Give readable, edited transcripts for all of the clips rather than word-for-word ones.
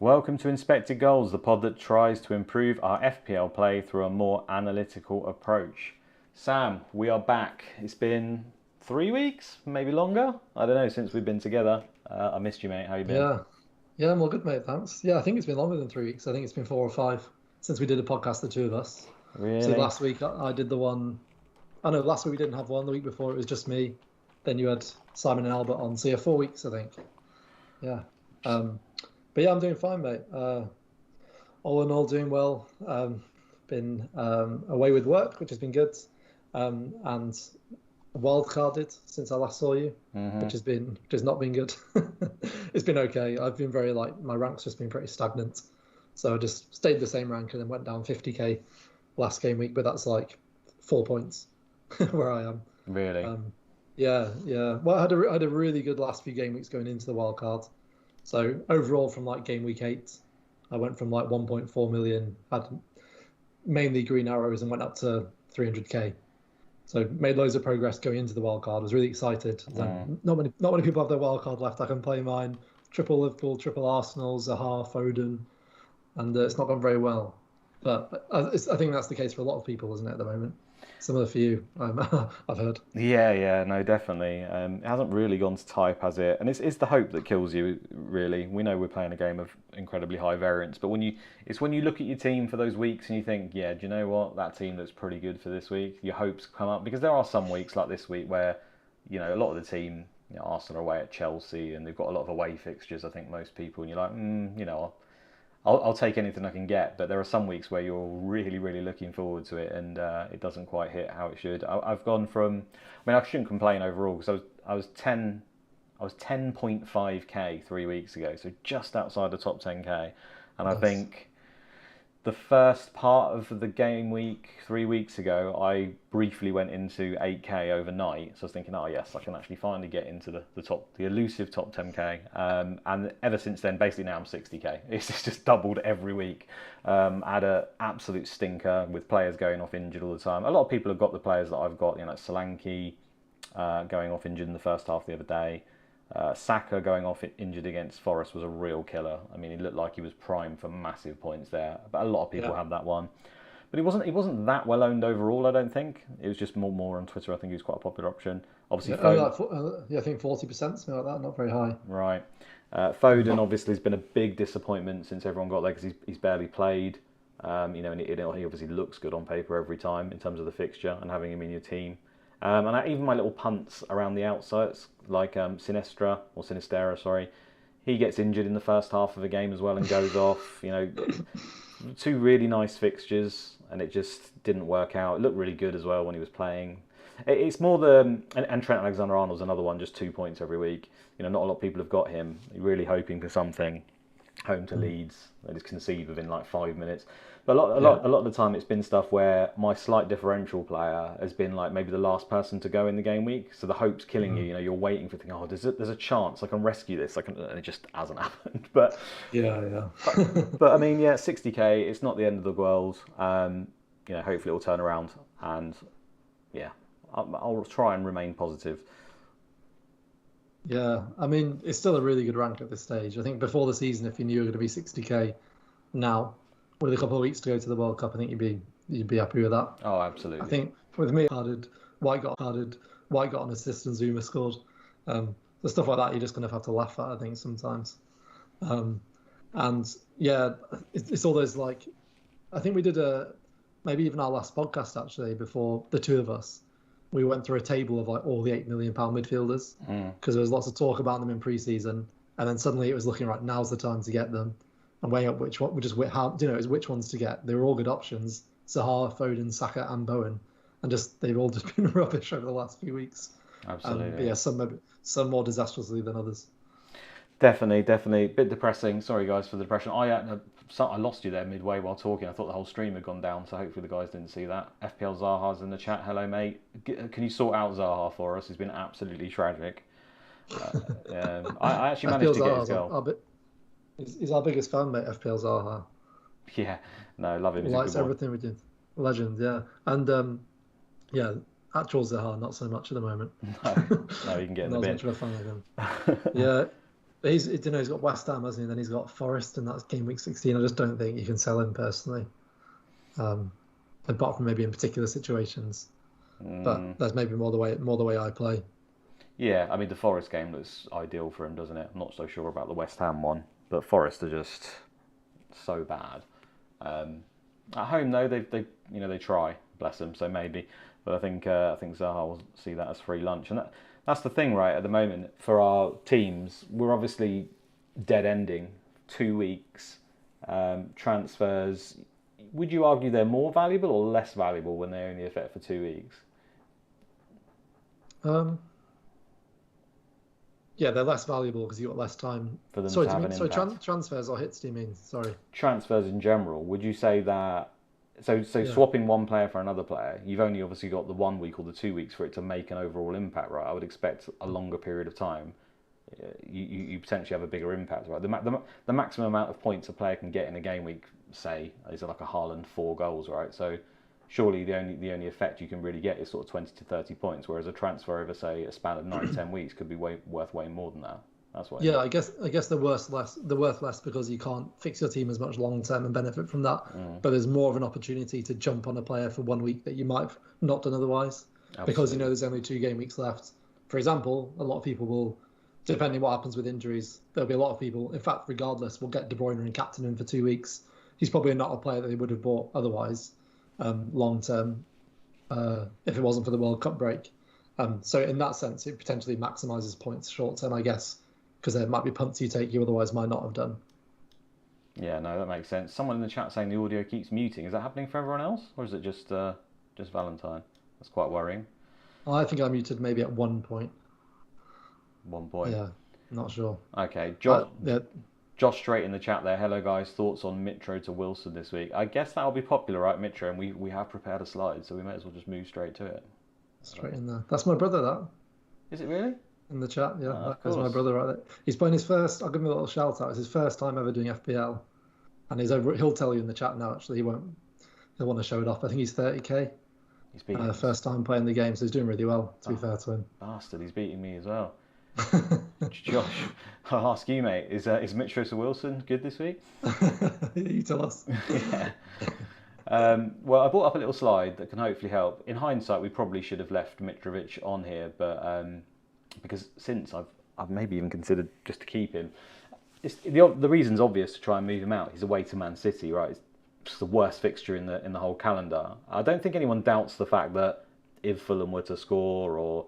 Welcome to Inspected Goals, the pod that tries to improve our FPL play through a more analytical approach. Sam, we are back. It's been 3 weeks, maybe longer. I don't know, since we've been together. I missed you, mate. How you been? Yeah, I'm all good, mate. Thanks. Yeah, I think it's been longer than 3 weeks. I think it's been 4 or 5 since we did a podcast, the two of us. See, Really? last week I did the one. I know last week we didn't have one. The week before it was just me. Then you had Simon and Albert on. So yeah, 4 weeks, I think. Yeah. But yeah, I'm doing fine, mate. All in all, doing well. Been away with work, which has been good. And wildcarded since I last saw you, which has not been good. It's been okay. I've been my rank's just been pretty stagnant. So I just stayed the same rank and then went down 50k last game week, but that's like 4 points where I am. Really? Yeah. Well, I had a really good last few game weeks going into the wild card. So overall, from like game week 8, I went from like 1.4 million, had mainly green arrows, and went up to 300k. So made loads of progress going into the wild card. I was really excited. Not many people have their wild card left. I can play mine. Triple Liverpool, triple Arsenal, Zaha, Foden, and it's not gone very well. But I think that's the case for a lot of people, isn't it, at the moment? Similar for you, I've heard. Yeah, no, definitely. It hasn't really gone to type, has it? And it's the hope that kills you, really. We know we're playing a game of incredibly high variance, but when you look at your team for those weeks and you think, yeah, do you know what? That team looks pretty good for this week. Your hopes come up because there are some weeks like this week where, a lot of the team, Arsenal are away at Chelsea and they've got a lot of away fixtures. I think most people, and you're like, I'll take anything I can get, but there are some weeks where you're really, really looking forward to it, and it doesn't quite hit how it should. I've gone from, I shouldn't complain overall because I was 10.5k 3 weeks ago, so just outside the top 10k, and Nice. I think the first part of the game week 3 weeks ago, I briefly went into 8k overnight. So I was thinking, oh yes, I can actually finally get into the elusive top 10k. And ever since then, basically now I'm 60k. It's just doubled every week. I had an absolute stinker with players going off injured all the time. A lot of people have got the players that I've got. Solanke going off injured in the first half the other day. Saka going off injured against Forest was a real killer. I mean, he looked like he was primed for massive points there. But a lot of people had that one. But he wasn't that well owned overall, I don't think. It was just more on Twitter. I think he was quite a popular option. Obviously, I think 40%, something like that, not very high. Right. Foden obviously has been a big disappointment since everyone got there because he's barely played. And he obviously looks good on paper every time in terms of the fixture and having him in your team. Even my little punts around the outsides, like Sinistera, sorry, he gets injured in the first half of a game as well and goes off. Two really nice fixtures, and it just didn't work out. It looked really good as well when he was playing. It's more and Trent Alexander-Arnold's another one, just 2 points every week. Not a lot of people have got him. Really hoping for something. Home to Leeds, they just concede within like 5 minutes. But a lot of the time, it's been stuff where my slight differential player has been like maybe the last person to go in the game week, so the hope's killing you. You're waiting for thinking, there's a chance I can rescue this. And it just hasn't happened. But but I mean, 60k. It's not the end of the world. Hopefully it'll turn around, and I'll try and remain positive. Yeah, I mean, it's still a really good rank at this stage. I think before the season, if you knew you were going to be 60k now, with a couple of weeks to go to the World Cup, I think you'd be happy with that. Oh, absolutely. I think with me, White got an assist and Zuma scored. The stuff like that, you're just going to have to laugh at, I think, sometimes. And yeah, it's all those like, I think we did maybe even our last podcast actually, before the two of us, we went through a table of like all the £8 million midfielders because there was lots of talk about them in pre-season, and then suddenly it was looking right, now's the time to get them, and weighing up which ones to get. They were all good options: Zaha, Foden, Saka, and Bowen, and they've all just been rubbish over the last few weeks. Absolutely. Yeah, some more disastrously than others. Definitely. Bit depressing. Sorry, guys, for the depression. I lost you there midway while talking. I thought the whole stream had gone down, so hopefully the guys didn't see that. FPL Zaha's in the chat. Hello, mate. Can you sort out Zaha for us? He's been absolutely tragic. I actually managed to get his goal. He's our biggest fan, mate, FPL Zaha. Yeah, no, love him. He likes everything we did. Legend, yeah. And actual Zaha, not so much at the moment. No, you can get in the bin. Not as much of a fan of him. Yeah. he's got West Ham, hasn't he? Then he's got Forest, and that's game week 16. I just don't think you can sell him personally, apart from maybe in particular situations. But that's maybe more the way I play. Yeah, I mean the Forest game looks ideal for him, doesn't it? I'm not so sure about the West Ham one, but Forest are just so bad. At home though, they try, bless them. So maybe, but I think Zaha will see that as free lunch, and that's the thing, right? At the moment for our teams, we're obviously dead ending 2 weeks. Transfers. Would you argue they're more valuable or less valuable when they only affect for 2 weeks? Um, yeah, they're less valuable because you've got less time. For them Sorry, to have an impact. Transfers or hits? Do you mean? Sorry. Transfers in general, would you say that? So Yeah. swapping one player for another player, you've only obviously got the 1 week or the 2 weeks for it to make an overall impact, right? I would expect a longer period of time. You potentially have a bigger impact, right? The maximum amount of points a player can get in a game week, say, is like a Haaland 4 goals, right? So surely the only effect you can really get is sort of 20 to 30 points, whereas a transfer over, say, a span of 9 10 weeks could be worth way more than that. That's why. Yeah, I guess they're worth less because you can't fix your team as much long term and benefit from that. But there's more of an opportunity to jump on a player for 1 week that you might have not done otherwise. Absolutely. Because there's only 2 game weeks left. For example, a lot of people will, depending what happens with injuries, there'll be a lot of people, in fact, regardless, will get De Bruyne and captain him for 2 weeks. He's probably not a player that they would have bought otherwise, long term, if it wasn't for the World Cup break. So in that sense, it potentially maximises points short term, I guess, because there might be punts you take you otherwise might not have done. Yeah, no, that makes sense. Someone in the chat saying the audio keeps muting. Is that happening for everyone else, or is it just Valentine? That's quite worrying. I think I muted maybe at one point. 1 point. Yeah, not sure. Okay, Yeah. Josh straight in the chat there. Hello guys, thoughts on Mitro to Wilson this week? I guess that'll be popular, right, Mitro? And we have prepared a slide, so we may as well just move straight to it. Straight in there. That's my brother, that. Is it really? In the chat, yeah. Of That's my course. brother right there. He's playing his first, I'll give him a little shout out. It's his first time ever doing FPL. And he'll tell you in the chat now, actually. He'll want to show it off. I think he's 30k. He's beating first time playing the game, so he's doing really well, to be fair to him. Bastard, he's beating me as well. Josh, I'll ask you, mate. Is Mitro to Wilson good this week? You tell us. Yeah. Well, I brought up a little slide that can hopefully help. In hindsight, we probably should have left Mitrovic on here, but because since I've maybe even considered just to keep him. The reason's obvious to try and move him out. He's away to Man City, right? It's just the worst fixture in the whole calendar. I don't think anyone doubts the fact that if Fulham were to score, or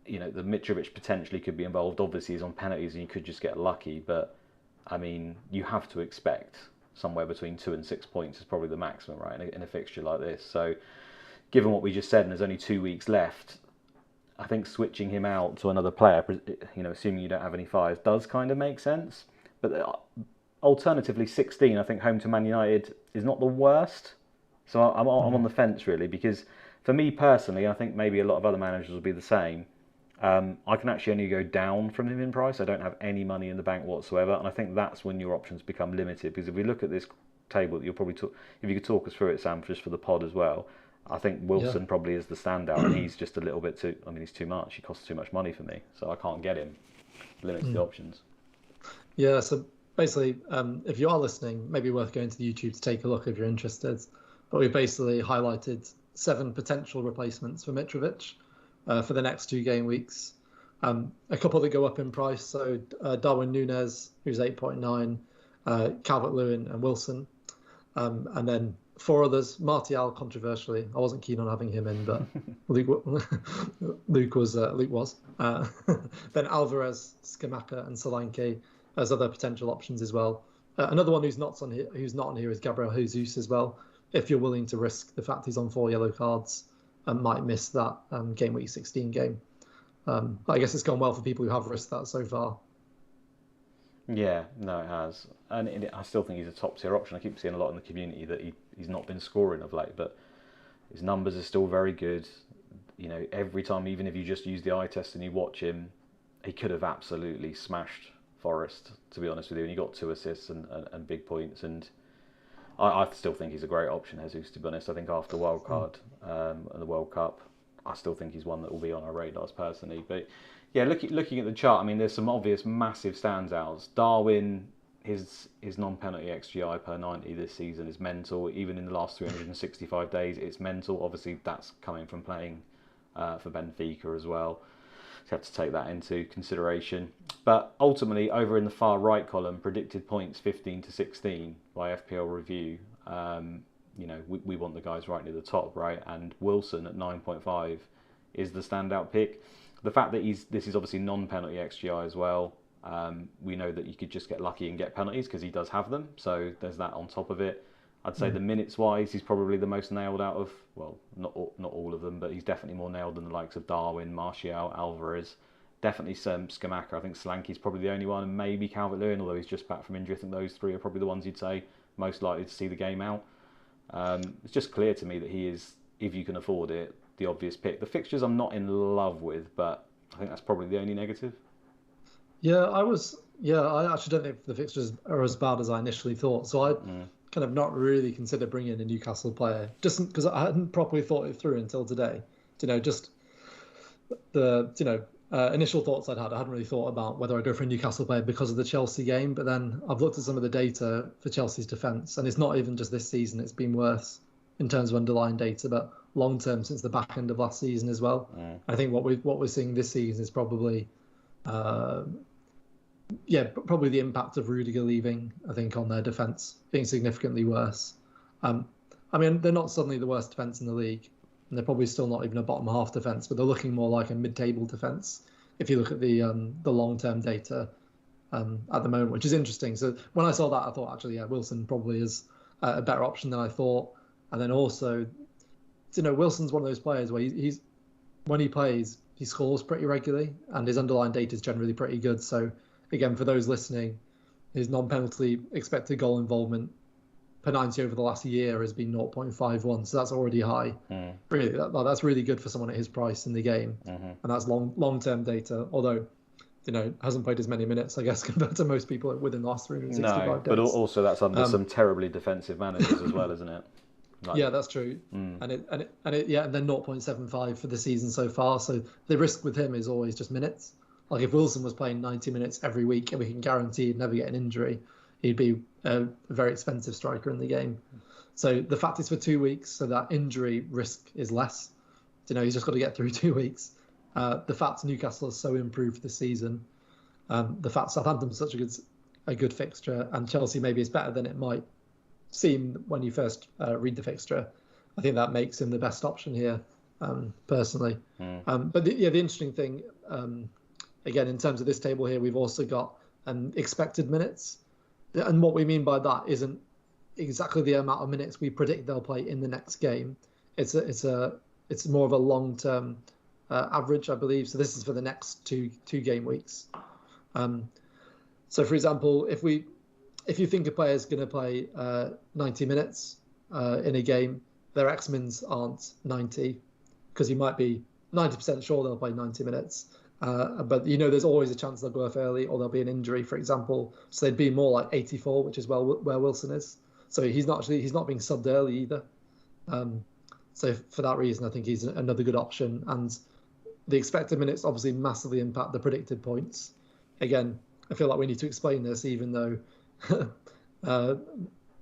the Mitrovic potentially could be involved. Obviously, he's on penalties and you could just get lucky. But I mean, you have to expect somewhere between 2 and 6 points is probably the maximum, right, in a fixture like this. So, given what we just said, and there's only 2 weeks left, I think switching him out to another player, assuming you don't have any fires, does kind of make sense. But alternatively, 16, I think home to Man United is not the worst. So I'm on the fence really, because for me personally, I think maybe a lot of other managers will be the same. I can actually only go down from him in price. I don't have any money in the bank whatsoever, and I think that's when your options become limited. Because if we look at this table, you'll probably if you could talk us through it, Sam, just for the pod as well. I think Wilson probably is the standout, and he's just a little bit too. I mean, he's too much. He costs too much money for me, so I can't get him. Limited options. Yeah. So basically, if you are listening, maybe worth going to the YouTube to take a look if you're interested. But we've basically highlighted 7 potential replacements for Mitrovic for the next 2 game weeks. A couple that go up in price. So Darwin Núñez, who's 8.9, Calvert-Lewin and Wilson. And then 4 others. Martial, controversially, I wasn't keen on having him in, but Luke was. Then Alvarez, Scamacca, and Solanke as other potential options as well. Another one who's not on here is Gabriel Jesus as well. If you're willing to risk the fact he's on 4 yellow cards and might miss that game week 16 game. I guess it's gone well for people who have risked that so far. Yeah, no, it has. And I still think he's a top tier option. I keep seeing a lot in the community that he's not been scoring of late, but his numbers are still very good. Every time, even if you just use the eye test and you watch him, he could have absolutely smashed Forest, to be honest with you. And he got 2 assists and big points. And I still think he's a great option, Jesus, to be honest. I think after Wildcard and the World Cup, I still think he's one that will be on our radars personally. But Yeah, looking at the chart, I mean, there's some obvious massive standouts. Darwin, his non-penalty XGI per 90 this season is mental. Even in the last 365 days, it's mental. Obviously, that's coming from playing for Benfica as well. So you have to take that into consideration. But ultimately, over in the far right column, predicted points 15 to 16 by FPL Review. We want the guys right near the top, right? And Wilson at 9.5 is the standout pick. The fact that this is obviously non-penalty XGI as well. We know that you could just get lucky and get penalties because he does have them. So there's that on top of it. I'd say the minutes wise, he's probably the most nailed out of, well, not all of them, but he's definitely more nailed than the likes of Darwin, Martial, Alvarez. Definitely Skamaka. I think Solanke's probably the only one, and maybe Calvert-Lewin, although he's just back from injury. I think those three are probably the ones you'd say most likely to see the game out. It's just clear to me that he is, if you can afford it, the obvious pick. The fixtures I'm not in love with, but I think that's probably the only negative. Yeah, I actually don't think the fixtures are as bad as I initially thought. So I kind of not really considered bringing in a Newcastle player, just because I hadn't properly thought it through until today. Just the initial thoughts I hadn't really thought about whether I'd go for a Newcastle player because of the Chelsea game. But then I've looked at some of the data for Chelsea's defence, and it's not even just this season; it's been worse in terms of underlying data, but long term since the back end of last season as well. I think what we're seeing this season is probably. Probably the impact of Rudiger leaving, I think, on their defence being significantly worse. I mean, they're not suddenly the worst defence in the league, and they're probably still not even a bottom half defence, but they're looking more like a mid-table defence if you look at the long-term data at the moment, which is interesting. So when I saw that, I thought, actually, Wilson probably is a better option than I thought. And then also, Wilson's one of those players where he's when he plays, he scores pretty regularly, and his underlying data is generally pretty good. So again, for those listening, his non-penalty expected goal involvement per 90 over the last year has been 0.51, so that's already high. Really, that's really good for someone at his price in the game, and that's long-term data. Although, hasn't played as many minutes, I guess, compared to most people within the last 365 days. But also that's under some terribly defensive managers as well, isn't it? Yeah, that's true. And then 0.75 for the season so far. So the risk with him is always just minutes. Like if Wilson was playing 90 minutes every week and we can guarantee he'd never get an injury, he'd be a very expensive striker in the game. So the fact it's for 2 weeks, so that injury risk is less. He's just got to get through 2 weeks. The fact Newcastle has so improved this season, the fact Southampton's such a good fixture, and Chelsea maybe is better than it might seem when you first read the fixture, I think that makes him the best option here, personally. But the interesting thing, again, in terms of this table here, we've also got expected minutes. And what we mean by that isn't exactly the amount of minutes we predict they'll play in the next game. It's more of a long-term average, I believe. So this is for the next two game weeks. So, for example, if you think a player is going to play 90 minutes in a game, their X-mins aren't 90 because you might be 90% sure they'll play 90 minutes. But there's always a chance they'll go off early or there'll be an injury, for example. So they'd be more like 84, which is where Wilson is. So he's not being subbed early either. So for that reason, I think he's another good option. And the expected minutes obviously massively impact the predicted points. Again, I feel like we need to explain this, even though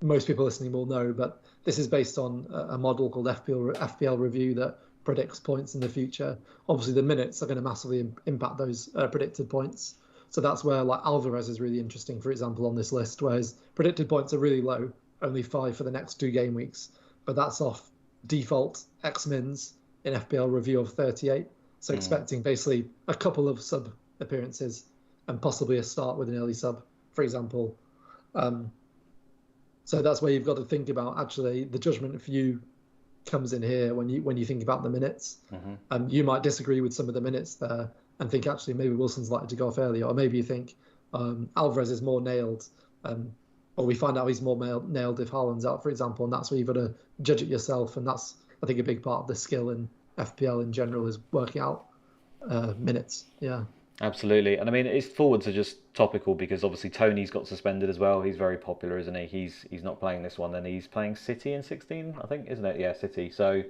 most people listening will know. But this is based on a model called FPL Review that predicts points in the future. Obviously, the minutes are going to massively impact those predicted points. So that's where like Alvarez is really interesting, for example, on this list, where his predicted points are really low, only 5 for the next 2 game weeks. But that's off default X-mins in FPL Review of 38. So expecting basically a couple of sub appearances and possibly a start with an early sub, for example. So that's where you've got to think about actually the judgment for you comes in here when you think about the minutes. You might disagree with some of the minutes there and think actually maybe Wilson's likely to go off earlier, or maybe you think Alvarez is more nailed, or we find out he's more nailed if Haaland's out, for example, and that's where you've got to judge it yourself. And that's, I think, a big part of the skill in FPL in general is working out minutes. Yeah. Absolutely. And I mean, his forwards are just topical because obviously Tony's got suspended as well. He's very popular, isn't he? He's not playing this one, and he's playing City in 16, I think, isn't it? Yeah, City. So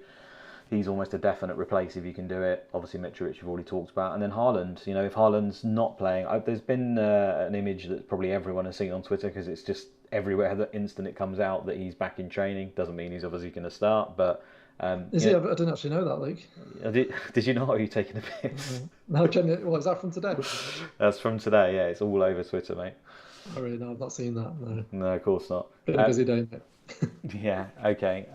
he's almost a definite replace if you can do it. Obviously, Mitrovic you've already talked about, and then Haaland. You know, if Haaland's not playing, there's been an image that probably everyone has seen on Twitter because it's just everywhere the instant it comes out that he's back in training. Doesn't mean he's obviously going to start, but Is he? I didn't actually know that, Luke. did you not? Or are you taking a piss? No, well, is that from today? That's from today. Yeah, it's all over Twitter, mate. Oh, really? No, I've not seen that. No. No, of course not. Been a busy day, mate. Yeah. Okay.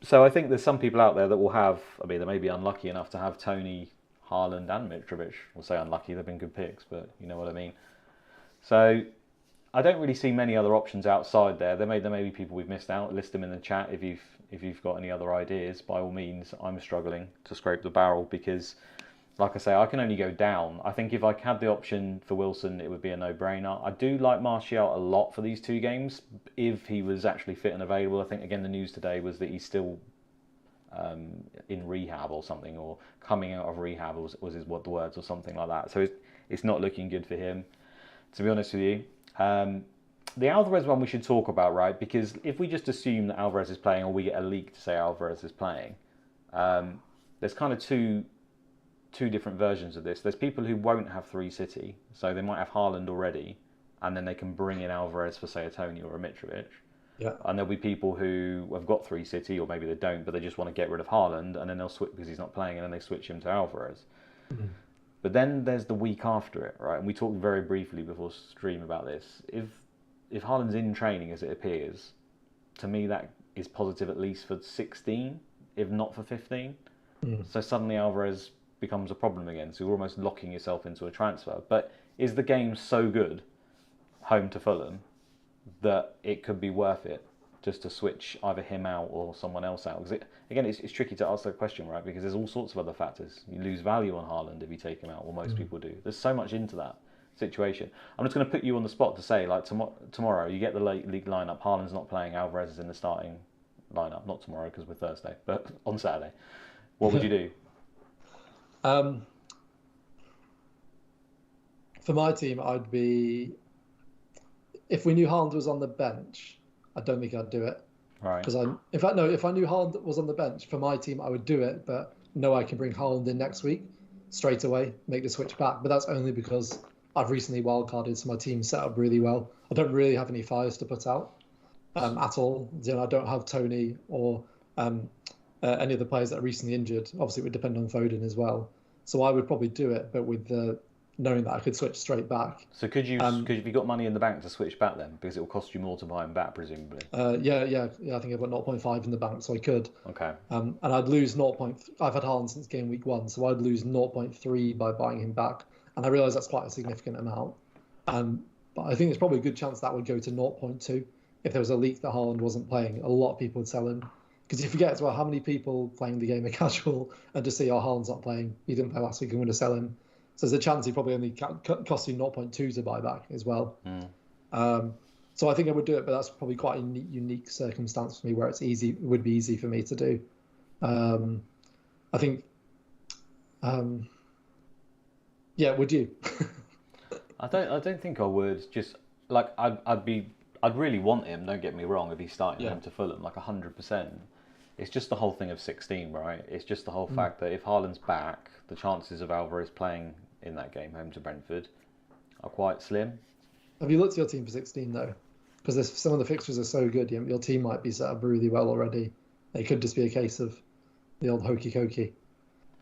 So I think there's some people out there that will have. I mean, they may be unlucky enough to have Tony, Haaland, and Mitrovic. We'll say unlucky. They've been good picks, but you know what I mean. So I don't really see many other options outside there. There may be people we've missed out. List them in the chat if you've got any other ideas. By all means, I'm struggling to scrape the barrel because, like I say, I can only go down. I think if I had the option for Wilson, it would be a no-brainer. I do like Martial a lot for these two games if he was actually fit and available. I think again the news today was that he's still in rehab or something, or coming out of rehab was his the words or something like that. So it's not looking good for him, to be honest with you. The Alvarez one we should talk about, right? Because if we just assume that Alvarez is playing, or we get a leak to say Alvarez is playing, there's kind of two different versions of this. There's people who won't have 3 City, so they might have Haaland already, and then they can bring in Alvarez for, say, a Tony or a Mitrovic. Yeah. And there'll be people who have got 3 City, or maybe they don't, but they just want to get rid of Haaland, and then they'll switch because he's not playing, and then they switch him to Alvarez. Mm-hmm. But then there's the week after it, right? And we talked very briefly before stream about this. If Haaland's in training as it appears, to me that is positive at least for 16, if not for 15. Mm. So suddenly Alvarez becomes a problem again. So you're almost locking yourself into a transfer. But is the game so good, home to Fulham, that it could be worth it just to switch either him out or someone else out? Because it's tricky to ask that question, right? Because there's all sorts of other factors. You lose value on Haaland if you take him out, or most people do. There's so much into that situation. I'm just going to put you on the spot to say, like, tomorrow you get the league lineup. Haaland's not playing. Alvarez is in the starting lineup. Not tomorrow because we're Thursday, but on Saturday. What would you do? For my team, I'd be. If we knew Haaland was on the bench, I don't think I'd do it. Right. Because if I knew Haaland was on the bench for my team, I would do it. But no, I can bring Haaland in next week straight away, make the switch back. But that's only because I've recently wildcarded, so my team's set up really well. I don't really have any fires to put out at all. You know, I don't have Tony or any of the players that are recently injured. Obviously, it would depend on Foden as well. So I would probably do it, but with knowing that I could switch straight back. So could you have you got money in the bank to switch back then? Because it will cost you more to buy him back, presumably. Yeah. I think I've got 0.5 in the bank, so I could. Okay. And I'd lose 0. I've had Haaland since game week 1, so I'd lose 0.3 by buying him back. And I realise that's quite a significant amount. But I think there's probably a good chance that would go to 0.2 if there was a leak that Haaland wasn't playing. A lot of people would sell him. Because you forget as well how many people playing the game are casual and just say, oh, Haaland's not playing. He didn't play last week, I'm going to sell him. So there's a chance he probably only cost you 0.2 to buy back as well. So I think I would do it, but that's probably quite a unique circumstance for me where it would be easy for me to do. I think, would you? I don't think I would. Just like I'd really want him. Don't get me wrong. If he's starting home to Fulham, like 100%. It's just the whole thing of 16, right? It's just the whole fact that if Haaland's back, the chances of Alvarez playing in that game home to Brentford are quite slim. Have you looked at your team for 16 though? Because some of the fixtures are so good. Your team might be set up really well already. It could just be a case of the old hokey cokey.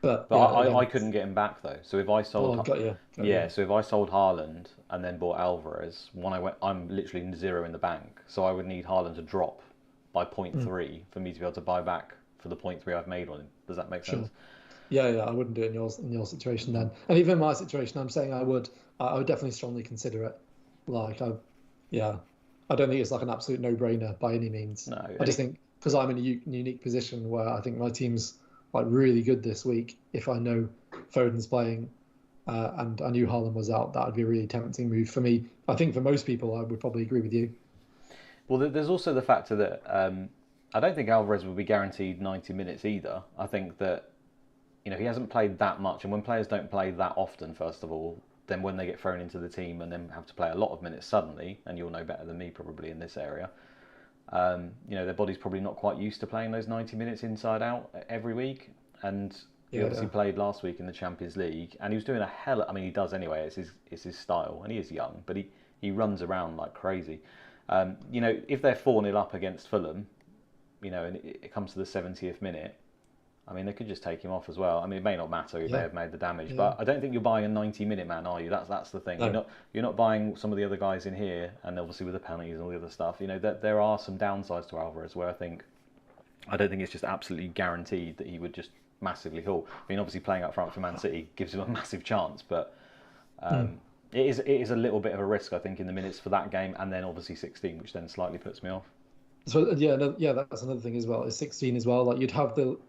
But I couldn't get him back though. So if I sold, got you. So if I sold Haaland and then bought Alvarez, I'm literally 0 in the bank. So I would need Haaland to drop by 0.3 for me to be able to buy back for the 0.3 I've made on him. Does that make sense? Yeah, I wouldn't do it in your situation then. And even in my situation, I'm saying I would definitely strongly consider it. Like, I don't think it's like an absolute no-brainer by any means. No, I just think because I'm in a unique position where I think my team's like really good this week. If I know Foden's playing and I knew Haaland was out, that would be a really tempting move for me. I think for most people, I would probably agree with you. Well, there's also the factor that I don't think Alvarez will be guaranteed 90 minutes either. I think that he hasn't played that much, and when players don't play that often, first of all, then when they get thrown into the team and then have to play a lot of minutes suddenly, and you'll know better than me probably in this area, Their body's probably not quite used to playing those 90 minutes inside out every week. And he obviously played last week in the Champions League, and he was doing he does anyway. It's his style, and he is young, but he runs around like crazy. If they're 4-0 up against Fulham, and it comes to the 70th minute, they could just take him off as well. It may not matter. He may have made the damage, but I don't think you're buying a 90-minute man, are you? That's the thing. No. You're not buying some of the other guys in here, and obviously with the penalties and all the other stuff. There are some downsides to Alvarez where I don't think it's just absolutely guaranteed that he would just massively haul. Obviously playing up front for Man City gives him a massive chance, but it is a little bit of a risk, I think, in the minutes for that game, and then obviously 16, which then slightly puts me off. So that's another thing as well. Is 16 as well. Like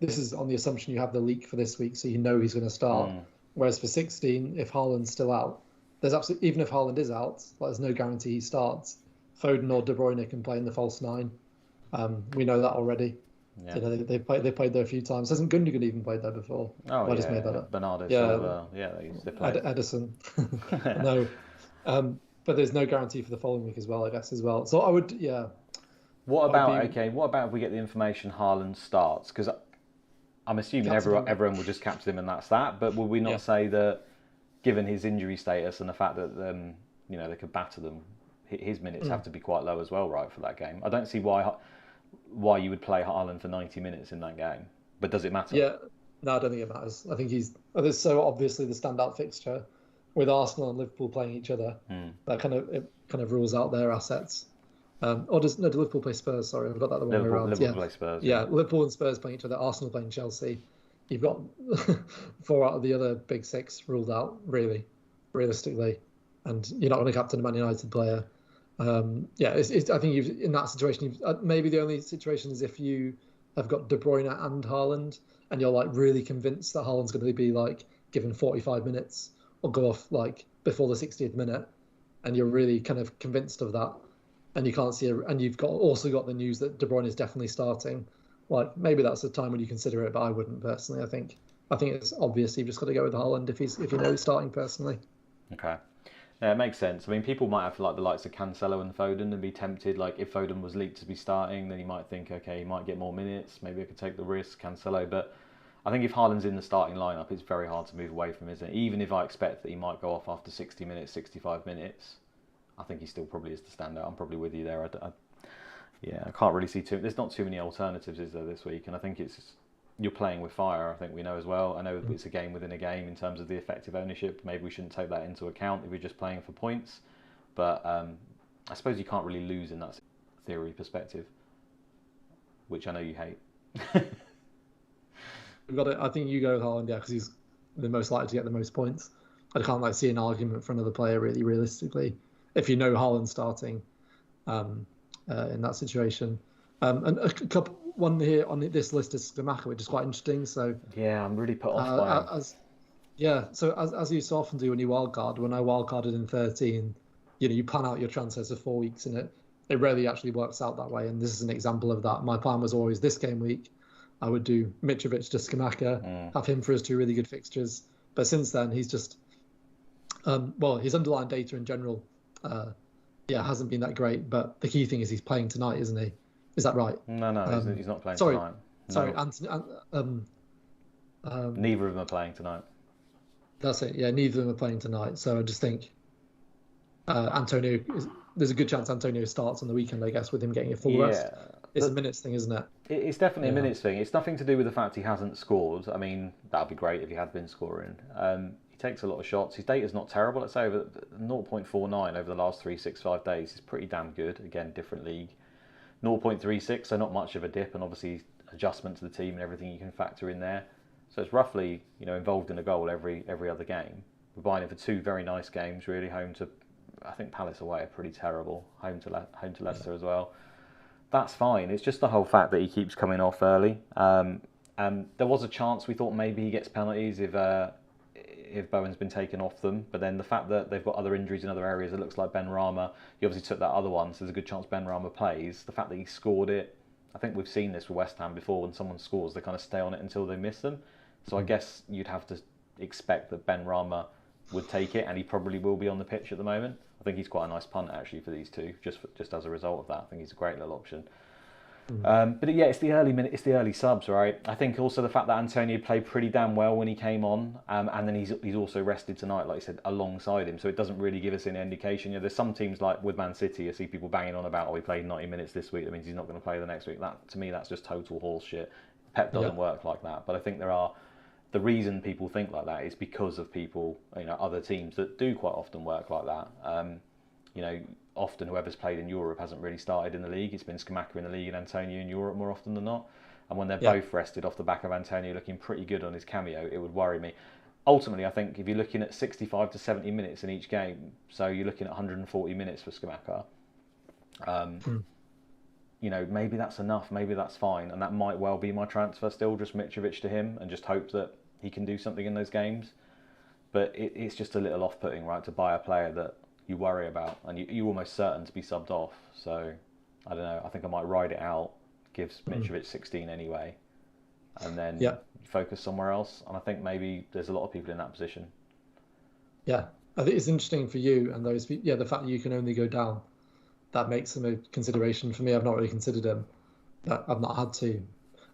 this is on the assumption you have the leak for this week, so he's going to start. Whereas for 16, if Haaland's still out, there's absolutely, even if Haaland is out, there's no guarantee he starts. Foden or De Bruyne can play in the false nine. We know that already. Yeah. They played there a few times. Hasn't Gundogan even played there before? I just made that up. Bernardo. They played. Edison. No, but there's no guarantee for the following week as well, I guess as well. So I would, What about if we get the information Haaland starts? Because I'm assuming everyone will just captain him and that's that. But would we not say that, given his injury status and the fact that they could batter them, his minutes have to be quite low as well, right, for that game? I don't see why you would play Haaland for 90 minutes in that game. But does it matter? Yeah, no, I don't think it matters. I think there's so obviously the standout fixture with Arsenal and Liverpool playing each other. That kind of rules out their assets. Do Liverpool play Spurs? Sorry, I've got that the wrong way around. Liverpool play Spurs. Yeah, Liverpool and Spurs playing each other. Arsenal playing Chelsea. You've got 4 out of the other big 6 ruled out, really, realistically, and you're not going to captain a Man United player. I think in that situation, maybe the only situation is if you have got De Bruyne and Haaland, and you're like really convinced that Haaland's going to be like given 45 minutes or go off like before the 60th minute, and you're really kind of convinced of that. And you can't see, and you've also got the news that De Bruyne is definitely starting. Like maybe that's a time when you consider it, but I wouldn't personally. I think it's obvious you've just got to go with Haaland if you know he's starting personally. Okay, yeah, it makes sense. People might have like the likes of Cancelo and Foden and be tempted. Like if Foden was leaked to be starting, then you might think, okay, he might get more minutes. Maybe I could take the risk, Cancelo. But I think if Haaland's in the starting lineup, it's very hard to move away from, isn't it? Even if I expect that he might go off after 60 minutes, 65 minutes. I think he still probably is the standout. I'm probably with you there. I can't really see there's not too many alternatives, is there, this week? And I think you're playing with fire. I think we know as well. I know it's a game within a game in terms of the effective ownership. Maybe we shouldn't take that into account if we're just playing for points. But I suppose you can't really lose in that theory perspective, which I know you hate. We've got it. I think you go with Haaland, because he's the most likely to get the most points. I can't see an argument for another player really realistically. If you know Haaland's starting in that situation. And one here on this list is Scamacca, which is quite interesting. So yeah, I'm really put off by him. So as you so often do when you wildcard, when I wildcarded in 13, you plan out your transfers for 4 weeks and it rarely actually works out that way. And this is an example of that. My plan was always this game week, I would do Mitrovic to Scamacca, have him for his 2 really good fixtures. But since then, he's just, his underlying data in general, hasn't been that great. But the key thing is he's playing tonight, isn't he? Is that right? No, he's not playing tonight. Sorry, Anthony. Neither of them are playing tonight. That's it. Yeah, neither of them are playing tonight. So I just think Antonio. There's a good chance Antonio starts on the weekend, I guess, with him getting a full rest. It's a minutes thing, isn't it? It's definitely a minutes thing. It's nothing to do with the fact he hasn't scored. That'd be great if he had been scoring. He takes a lot of shots. His data's not terrible. Let's say over 0.49 over the last 365 days is pretty damn good. Again, different league. 0.36, so not much of a dip, and obviously adjustment to the team and everything you can factor in there. So it's roughly, involved in a goal every other game. We're buying him for 2 very nice games, really. Home to, I think Palace away are pretty terrible. Home to Leicester as well. That's fine. It's just the whole fact that he keeps coming off early. There was a chance we thought maybe he gets penalties if Bowen's been taken off them, but then the fact that they've got other injuries in other areas, it looks like Ben Rama, he obviously took that other one, so there's a good chance Ben Rama plays. The fact that he scored it, I think we've seen this with West Ham before, when someone scores, they kind of stay on it until they miss them. So I guess you'd have to expect that Ben Rama would take it, and he probably will be on the pitch at the moment. I think he's quite a nice punt actually for these two, just as a result of that. I think he's a great little option. But yeah, it's the early subs, right? I think also the fact that Antonio played pretty damn well when he came on, and then he's also rested tonight, like you said, alongside him. So it doesn't really give us any indication. There's some teams like with Man City, I see people banging on about, he played 90 minutes this week. That means he's not going to play the next week. That to me, that's just total horse shit. Pep doesn't work like that. But I think the reason people think like that is because of people, other teams that do quite often work like that. Often whoever's played in Europe hasn't really started in the league. It's been Scamacca in the league and Antonio in Europe more often than not. And when they're both rested off the back of Antonio looking pretty good on his cameo, it would worry me. Ultimately, I think if you're looking at 65 to 70 minutes in each game, so you're looking at 140 minutes for Scamacca, maybe that's enough, maybe that's fine. And that might well be my transfer still, just Mitrovic to him, and just hope that he can do something in those games. But it's just a little off-putting, right, to buy a player that you worry about, and you're almost certain to be subbed off. So I don't know. I think I might ride it out, give Mitrovic 16 anyway, and then focus somewhere else. And I think maybe there's a lot of people in that position. Yeah, I think it's interesting for you and those. Yeah, the fact that you can only go down, that makes him a consideration for me. I've not really considered him. I've not had to.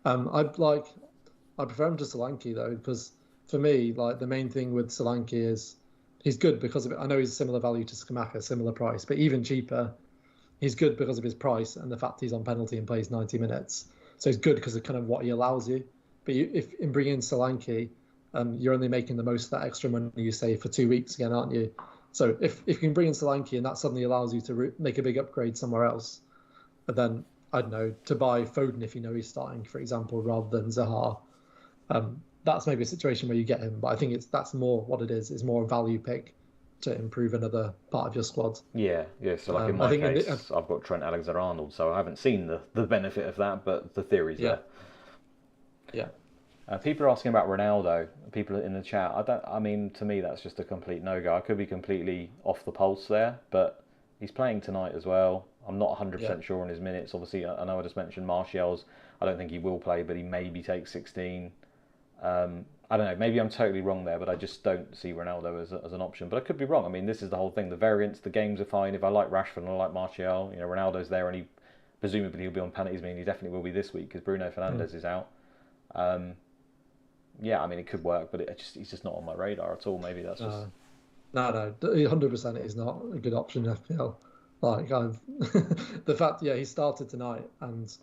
I prefer him to Solanke though, because for me, like the main thing with Solanke is he's good because of it. I know he's similar value to Scamacca, similar price, but even cheaper, he's good because of his price and the fact he's on penalty and plays 90 minutes. So he's good because of kind of what he allows you. But if in bringing in Solanke, you're only making the most of that extra money you save for 2 weeks again, aren't you? So if you can bring in Solanke and that suddenly allows you to make a big upgrade somewhere else, but then, I don't know, to buy Foden if you know he's starting, for example, rather than Zaha, that's maybe a situation where you get him. But I think that's more what it is. It's more a value pick to improve another part of your squad. Yeah. So like in my case, I've got Trent Alexander-Arnold, so I haven't seen the benefit of that, but the theory's there. Yeah. People are asking about Ronaldo. People in the chat. To me, that's just a complete no-go. I could be completely off the pulse there, but he's playing tonight as well. I'm not 100% sure on his minutes. Obviously, I know I just mentioned Martial's. I don't think he will play, but he maybe takes 16. I don't know. Maybe I'm totally wrong there, but I just don't see Ronaldo as an option. But I could be wrong. I mean, this is the whole thing. The variants, the games are fine. If I like Rashford and I like Martial, Ronaldo's there, and presumably he'll be on penalties. I mean, he definitely will be this week because Bruno Fernandes is out. It could work, but he's just not on my radar at all. Maybe that's just... No, 100% is not a good option in FPL. Like, the fact, he started tonight, and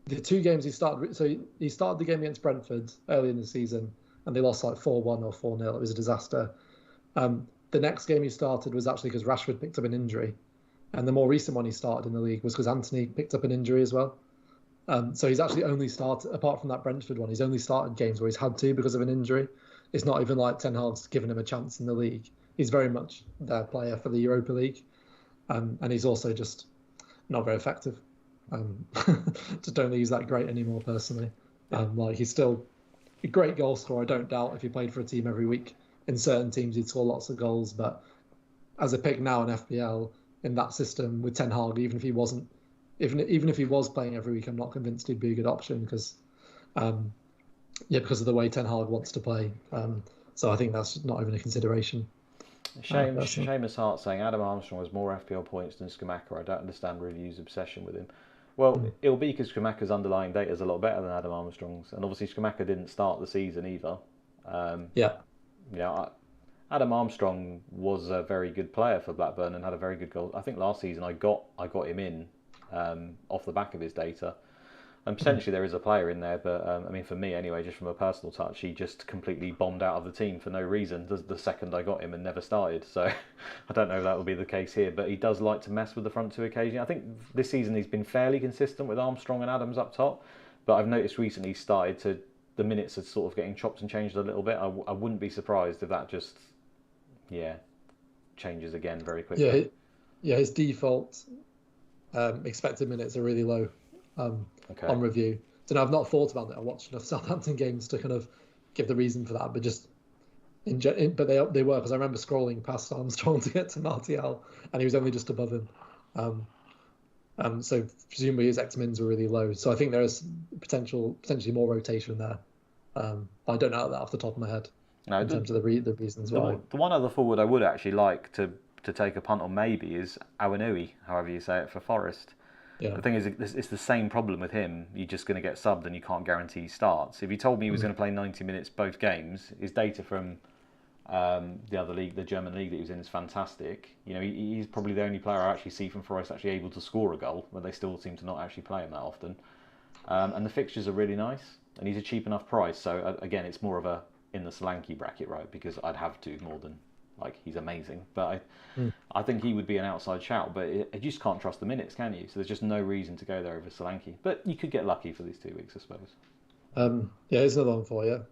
the 2 games he started... So he started the game against Brentford early in the season, and they lost like 4-1 or 4-0. It was a disaster. The next game he started was actually because Rashford picked up an injury, and the more recent one he started in the league was because Anthony picked up an injury as well. So he's actually only started, apart from that Brentford one, he's only started games where he's had to because of an injury. It's not even like Ten Hag's given him a chance in the league. He's very much their player for the Europa League. And he's also just not very effective. Just don't think he's that great anymore, personally. He's still a great goal scorer, I don't doubt. If he played for a team every week, in certain teams he'd score lots of goals. But as a pick now in FPL, in that system with Ten Hag, even if he wasn't, even if he was playing every week, I'm not convinced he'd be a good option because of the way Ten Hag wants to play. So I think that's not even a consideration. Seamus Hart saying Adam Armstrong has more FPL points than Scamacca. I don't understand Review's obsession with him. Well, it'll be because Scamacca's underlying data is a lot better than Adam Armstrong's, and obviously Scamacca didn't start the season either. Adam Armstrong was a very good player for Blackburn and had a very good goal. I think last season I got him in off the back of his data. And potentially there is a player in there, but for me anyway, just from a personal touch, he just completely bombed out of the team for no reason the second I got him and never started. So I don't know if that will be the case here, but he does like to mess with the front two occasionally. I think this season he's been fairly consistent with Armstrong and Adams up top, but I've noticed recently the minutes are sort of getting chopped and changed a little bit. I wouldn't be surprised if that just, changes again very quickly. His default expected minutes are really low. On review. So no, I've not thought about it. I watched enough Southampton games to kind of give the reason for that, but just but they were, because I remember scrolling past Armstrong to get to Martial, and he was only just above him. So presumably his X-mins were really low. So I think there is potentially more rotation there. I don't know that off the top of my head. No, in terms of the reasons why. the one other forward I would actually like to take a punt on maybe is Awanui, however you say it, for Forest. Yeah. The thing is, it's the same problem with him. You're just going to get subbed and you can't guarantee he starts. If you told me he was going to play 90 minutes both games, his data from the other league, the German league that he was in, is fantastic. You know, he's probably the only player I actually see from Forest actually able to score a goal, where they still seem to not actually play him that often. And the fixtures are really nice, and he's a cheap enough price. So again, it's more of a in the Solanke bracket, right? Because I'd have to more than like he's amazing, but I think he would be an outside shout. But you just can't trust the minutes, can you? So there's just no reason to go there over Solanke. But you could get lucky for these 2 weeks, I suppose. Yeah, here's another one for you.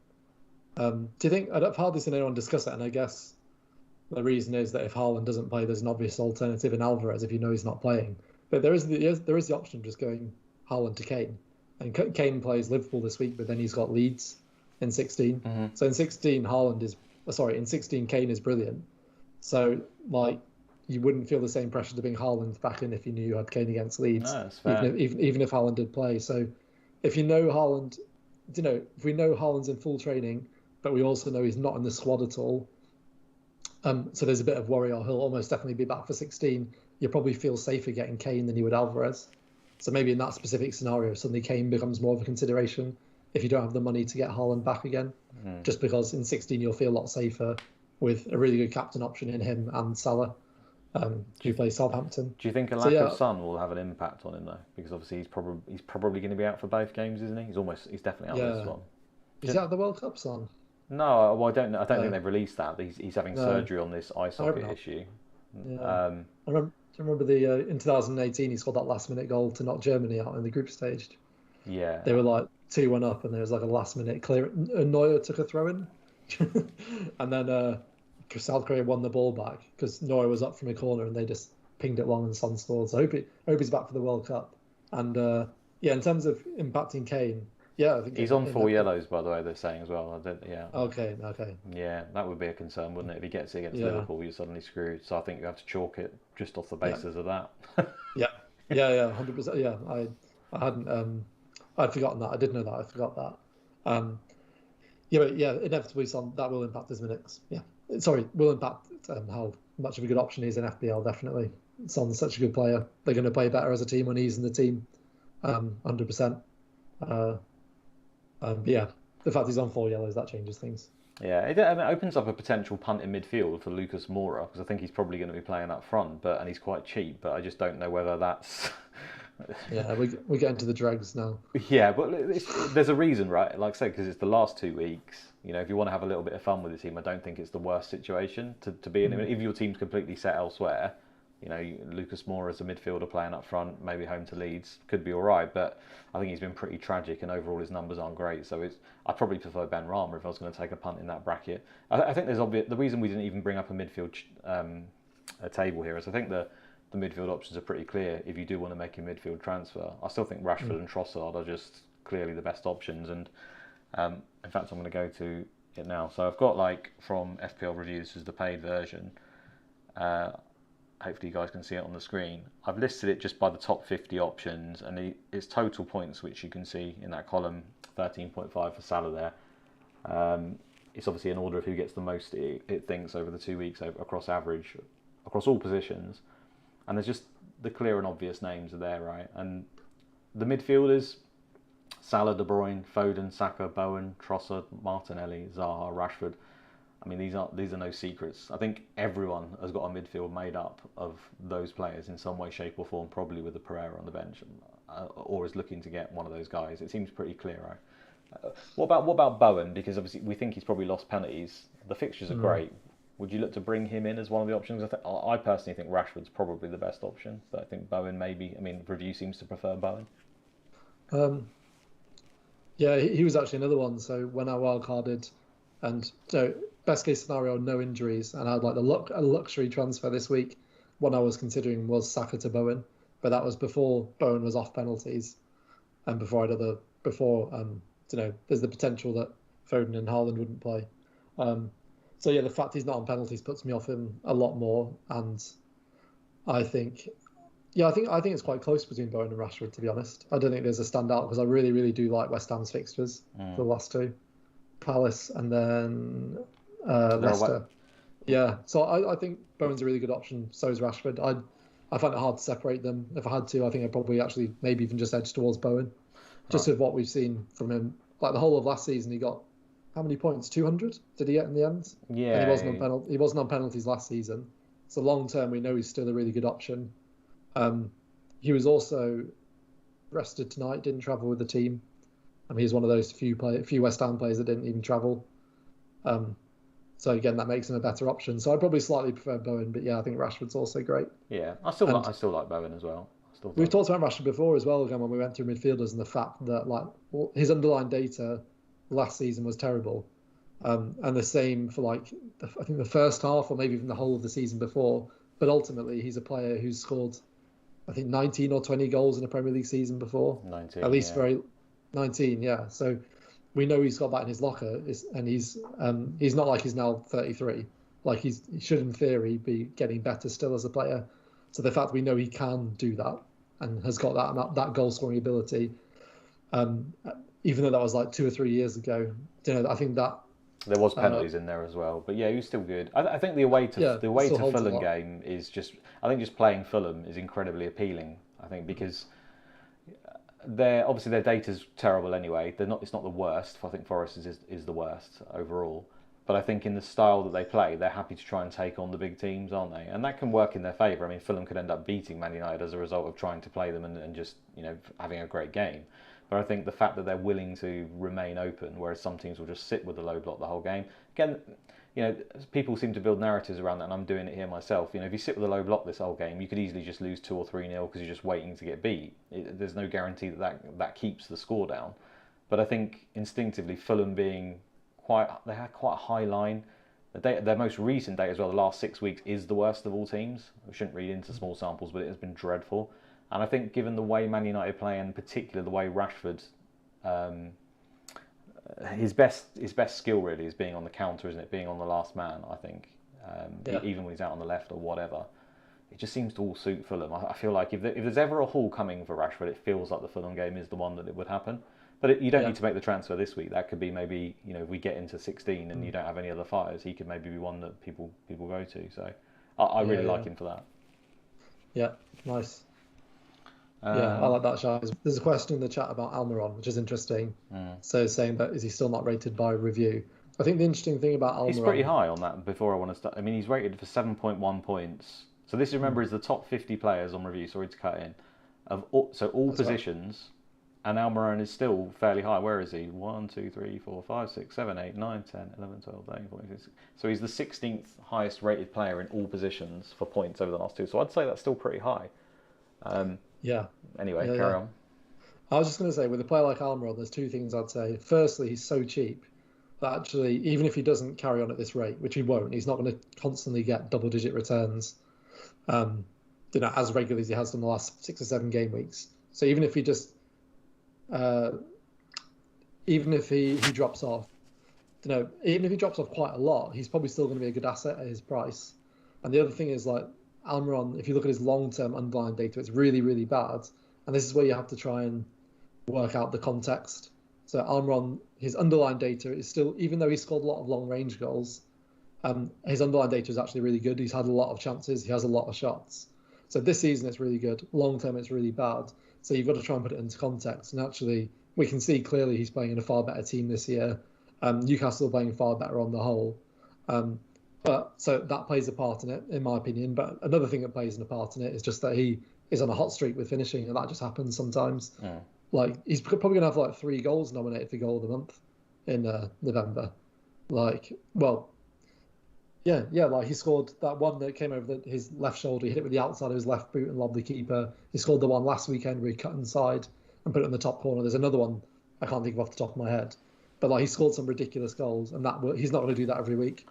Do you think I've hardly seen anyone discuss it, and I guess the reason is that if Haaland doesn't play, there's an obvious alternative in Alvarez if you know he's not playing. But there is the option of just going Haaland to Kane, and Kane plays Liverpool this week, but then he's got Leeds in 16. Mm-hmm. So in 16, in 16 Kane is brilliant. So like you wouldn't feel the same pressure to bring Haaland back in if you knew you had Kane against Leeds, No, that's fair. even if Haaland did play. So if you know Haaland, if we know Haaland's in full training, but we also know he's not in the squad at all. So there's a bit of worry, or he'll almost definitely be back for 16. You'll probably feel safer getting Kane than you would Alvarez. So maybe in that specific scenario, suddenly Kane becomes more of a consideration if you don't have the money to get Haaland back again. Just because in 16 you'll feel a lot safer with a really good captain option in him and Salah, who plays Southampton. Do you think a lack of sun will have an impact on him though? Because obviously he's probably going to be out for both games, isn't he? He's definitely out this one. Is he out of the World Cup, Son? No, well, I don't know. I don't think they've released that. He's having surgery on this eye socket issue. Yeah. I remember in 2018 he scored that last minute goal to knock Germany out in the group stage. Yeah. They were like 2-1 up, and there was like a last minute clear. Neuer took a throw in, and then South Korea won the ball back because Neuer was up from a corner and they just pinged it long and Son scored. So I hope he's back for the World Cup. And in terms of impacting Kane, I think he's on 4 yellows, by the way. They're saying as well. Okay. Yeah, that would be a concern, wouldn't it? If he gets it against Liverpool, you're suddenly screwed. So I think you have to chalk it just off the basis of that. Yeah, 100%. Yeah, I hadn't. I'd forgotten that. I did know that. I forgot that. Inevitably, that will impact his minutes. Yeah, sorry, will impact how much of a good option he is in FPL. Definitely, Son's such a good player. They're going to play better as a team when he's in the team. 100%. The fact he's on 4 yellows, that changes things. Yeah, it opens up a potential punt in midfield for Lucas Moura, because I think he's probably going to be playing up front, and he's quite cheap. But I just don't know whether that's. Yeah, we're getting to the dregs now. Yeah, but there's a reason, right? Like I said, because it's the last 2 weeks. You know, if you want to have a little bit of fun with the team, I don't think it's the worst situation to be in. If your team's completely set elsewhere, you know, Lucas Moura as a midfielder playing up front, maybe home to Leeds, could be all right. But I think he's been pretty tragic, and overall his numbers aren't great. So I'd probably prefer Ben Rama if I was going to take a punt in that bracket. I think there's the reason we didn't even bring up a midfield a table here is I think the midfield options are pretty clear if you do want to make a midfield transfer. I still think Rashford and Trossard are just clearly the best options, and in fact I'm going to go to it now. So I've got from FPL Review, this is the paid version. Hopefully you guys can see it on the screen. I've listed it just by the top 50 options, and it's total points, which you can see in that column, 13.5 for Salah there. It's obviously an order of who gets the most, it thinks, over the 2 weeks across average, across all positions. And there's just the clear and obvious names are there, right? And the midfielders, Salah, De Bruyne, Foden, Saka, Bowen, Trossard, Martinelli, Zaha, Rashford. I mean, these are no secrets. I think everyone has got a midfield made up of those players in some way, shape or form, probably with a Pereira on the bench, or is looking to get one of those guys. It seems pretty clear, right? What about Bowen? Because obviously we think he's probably lost penalties. The fixtures are great. Would you look to bring him in as one of the options? I personally think Rashford's probably the best option, but I think Bowen maybe. I mean, Review seems to prefer Bowen. Yeah, he was actually another one. So when I wildcarded, and so best case scenario, no injuries, and I had a luxury transfer this week. One I was considering was Saka to Bowen, but that was before Bowen was off penalties, and before there's the potential that Foden and Haaland wouldn't play. So yeah, the fact he's not on penalties puts me off him a lot more, and I think it's quite close between Bowen and Rashford, to be honest. I don't think there's a standout because I really, really do like West Ham's fixtures for the last two. Palace and then Leicester. Yeah, so I think Bowen's a really good option. So is Rashford. I find it hard to separate them. If I had to, I think I'd probably actually maybe even just edge towards Bowen, just with what we've seen from him. Like the whole of last season, he got how many points? 200 did he get in the end? Yeah, and he wasn't on penalties last season. So long term, we know he's still a really good option. He was also rested tonight, didn't travel with the team. I mean, he's one of those few West Ham players that didn't even travel. So again, that makes him a better option. So I'd probably slightly prefer Bowen, but yeah, I think Rashford's also great. Yeah, I still like Bowen as well. We've talked about Rashford before as well, again, when we went through midfielders, and the fact that his underlying data last season was terrible, and the same for I think the first half or maybe even the whole of the season before. But ultimately, he's a player who's scored, I think 19 or 20 goals in a Premier League season before. 19, at least yeah. 19, yeah. So we know he's got that in his locker, and he's not like he's now 33. Like he should, in theory, be getting better still as a player. So the fact we know he can do that and has got that goal scoring ability, even though that was like 2 or 3 years ago, I think that there was penalties in there as well. But yeah, he was still good. I think the away to Fulham game is just playing Fulham is incredibly appealing. I think because their data's terrible anyway. It's not the worst. I think Forest is the worst overall. But I think in the style that they play, they're happy to try and take on the big teams, aren't they? And that can work in their favour. I mean, Fulham could end up beating Man United as a result of trying to play them and just having a great game. But I think the fact that they're willing to remain open, whereas some teams will just sit with the low block the whole game. Again, people seem to build narratives around that, and I'm doing it here myself. If you sit with a low block this whole game, you could easily just lose 2 or 3-0 because you're just waiting to get beat. There's no guarantee that keeps the score down. But I think instinctively, Fulham being they had quite a high line. Their most recent data as well, the last 6 weeks, is the worst of all teams. We shouldn't read into small samples, but it has been dreadful. And I think given the way Man United play, and particularly the way Rashford, his best skill really is being on the counter, isn't it? Being on the last man, I think. Even when he's out on the left or whatever. It just seems to all suit Fulham. I feel like if there's ever a haul coming for Rashford, it feels like the Fulham game is the one that it would happen. But you don't need to make the transfer this week. That could be maybe, if we get into 16 and you don't have any other fires, he could maybe be one that people go to. So I really like him for that. Yeah, nice. I like that shot. There's a question in the chat about Almiron, which is interesting. So saying that, is he still not rated by review? I think the interesting thing about Almiron... He's pretty high on that before I want to start. I mean, he's rated for 7.1 points. So this, remember, is the top 50 players on review. Sorry to cut in. All positions... Right. And Almiron is still fairly high. Where is he? 1, 2, 3, 4, 5, 6, 7, 8, 9, 10, 11, 12, 13, 14, 15. So he's the 16th highest rated player in all positions for points over the last 2. So I'd say that's still pretty high. Anyway, carry on. I was just going to say, with a player like Almiron, there's 2 things I'd say. Firstly, he's so cheap that actually, even if he doesn't carry on at this rate, which he won't, he's not going to constantly get double-digit returns, as regularly as he has done the last 6 or 7 game weeks. So even if he just even if he drops off, even if he drops off quite a lot, he's probably still going to be a good asset at his price. And the other thing is, like, Almiron, if you look at his long-term underlying data, it's really, really bad. And this is where you have to try and work out the context. So Almiron, his underlying data is still, even though he scored a lot of long-range goals, his underlying data is actually really good. He's had a lot of chances. He has a lot of shots. So this season it's really good. Long-term it's really bad. So you've got to try and put it into context. And actually, we can see clearly he's playing in a far better team this year. Newcastle are playing far better on the whole. So that plays a part in it, in my opinion. But another thing that plays a part in it is just that he is on a hot streak with finishing, and that just happens sometimes. Yeah. Like, he's probably going to have like 3 goals nominated for goal of the month in November. Like he scored that one that came over his left shoulder. He hit it with the outside of his left boot and lobbed the keeper. He scored the one last weekend where he cut inside and put it in the top corner. There's another one I can't think of off the top of my head. But he scored some ridiculous goals, and he's not going to do that every week.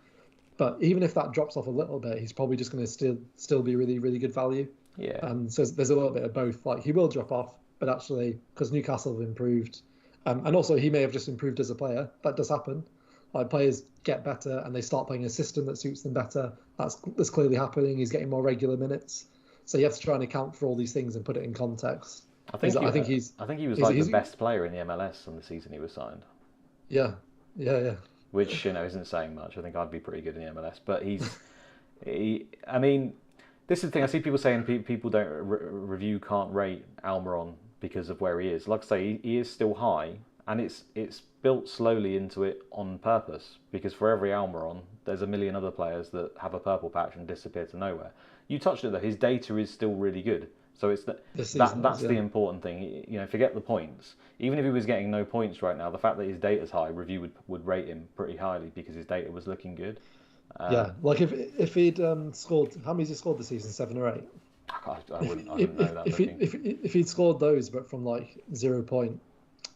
But even if that drops off a little bit, he's probably just going to still be really, really good value. Yeah. So there's a little bit of both. Like, he will drop off, but actually, because Newcastle have improved, and also he may have just improved as a player. That does happen. Like, players get better and they start playing a system that suits them better. That's clearly happening. He's getting more regular minutes. So you have to try and account for all these things and put it in context. I think he was the best player in the MLS on the season he was signed. Yeah. which isn't saying much. I think I'd be pretty good in the MLS, but I mean, this is the thing. I see people saying people don't review can't rate Almiron because of where he is. Like I say, he is still high, and it's built slowly into it on purpose, because for every Almiron, there's a million other players that have a purple patch and disappear to nowhere. You touched it though. His data is still really good. So it's that's the important thing. Forget the points. Even if he was getting no points right now, the fact that his data's high, review would rate him pretty highly because his data was looking good. Like if he'd scored, how many has he scored this season? 7 or 8? I wouldn't know that. If he'd scored those, but from like 0 point,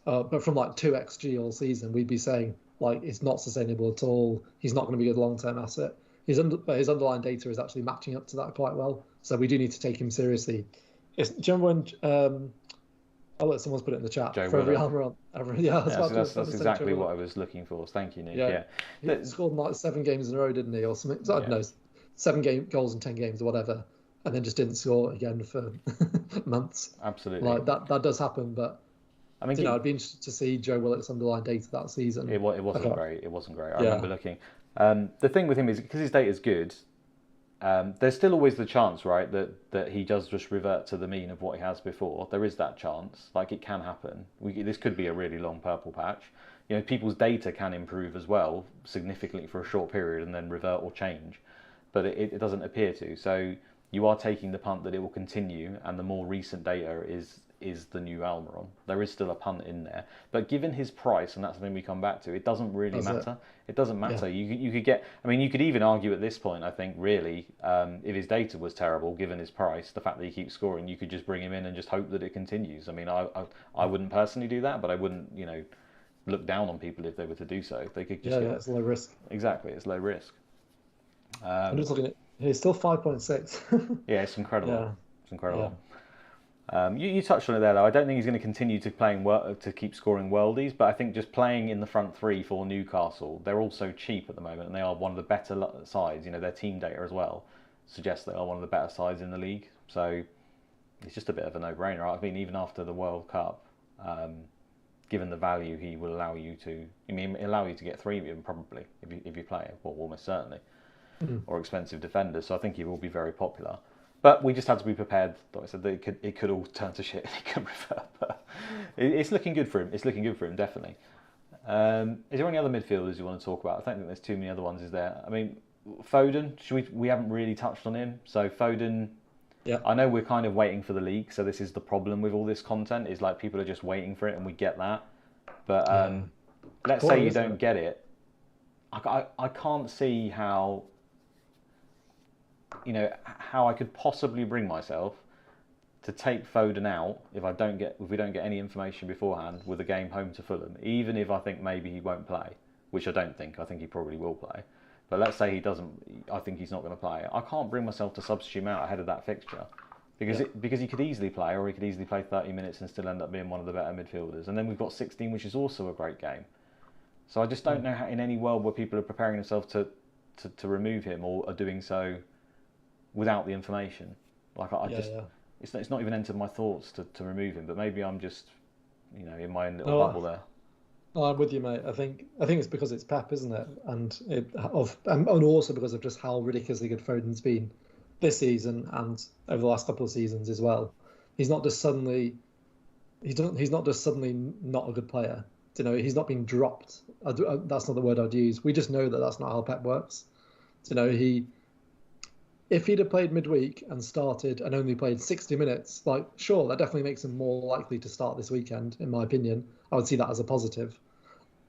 but from like 2 xG all season, we'd be saying like it's not sustainable at all. He's not going to be a long-term asset. But his underlying data is actually matching up to that quite well. So we do need to take him seriously. Do you remember when? I'll let someone's put it in the chat. Joe For every Willock. that's exactly what I was looking for. Thank you, Nick. Yeah. He scored like 7 games in a row, didn't he, or something? I don't know, 7 goals in 10 games or whatever, and then just didn't score again for months. Absolutely. Like that does happen, but I mean, I'd be interested to see Joe Willock's underlying data that season. It wasn't great. It wasn't great. I remember looking. The thing with him is because his data is good. There's still always the chance, right, that he does just revert to the mean of what he has before. There is that chance. Like, it can happen. This could be a really long purple patch. People's data can improve as well significantly for a short period and then revert or change, but it doesn't appear to. So you are taking the punt that it will continue, and the more recent data is the new Almiron. There is still a punt in there, but given his price, and that's something we come back to, it doesn't really matter. It doesn't matter. Yeah. You could get. I mean, you could even argue at this point, I think, really, if his data was terrible, given his price, the fact that he keeps scoring, you could just bring him in and just hope that it continues. I mean, I wouldn't personally do that, but I wouldn't, look down on people if they were to do so. They could just. It's low risk. Exactly, it's low risk. I'm just looking at. He's still 5.6. Yeah, it's incredible. Yeah. It's incredible. Yeah. You touched on it there, though. I don't think he's going to continue to keep scoring worldies, but I think just playing in the front three for Newcastle, they're also cheap at the moment, and they are one of the better sides. Their team data as well suggests they are one of the better sides in the league. So it's just a bit of a no-brainer. I mean, even after the World Cup, given the value he will allow you to, allow you to get 3 of them probably if you play it, well, almost certainly, or expensive defenders. So I think he will be very popular. But we just had to be prepared. Like I said, that it could all turn to shit and he can revert. But it's looking good for him. It's looking good for him, definitely. Is there any other midfielders you want to talk about? I don't think there's too many other ones, is there? I mean, Foden, we haven't really touched on him. So Foden, I know we're kind of waiting for the league. So this is the problem with all this content, is like people are just waiting for it, and we get that. But let's say you don't get it. I can't see how... how I could possibly bring myself to take Foden out if we don't get any information beforehand with a game home to Fulham, even if I think maybe he won't play, which I don't think. I think he probably will play. But let's say he doesn't. I think he's not going to play. I can't bring myself to substitute him out ahead of that fixture because he could easily play, or he could easily play 30 minutes and still end up being one of the better midfielders. And then we've got 16, which is also a great game. So I just don't know how, in any world where people are preparing themselves to remove him or are doing so without the information. Like it's not even entered my thoughts to remove him, but maybe I'm just in my own little bubble there. No, I'm with you, mate. I think it's because it's Pep, isn't it? And also because of just how ridiculously good Foden's been this season and over the last couple of seasons as well. He's not just suddenly not a good player. He's not been dropped. That's not the word I'd use. We just know that that's not how Pep works. If he'd have played midweek and started and only played 60 minutes, sure, that definitely makes him more likely to start this weekend, in my opinion. I would see that as a positive.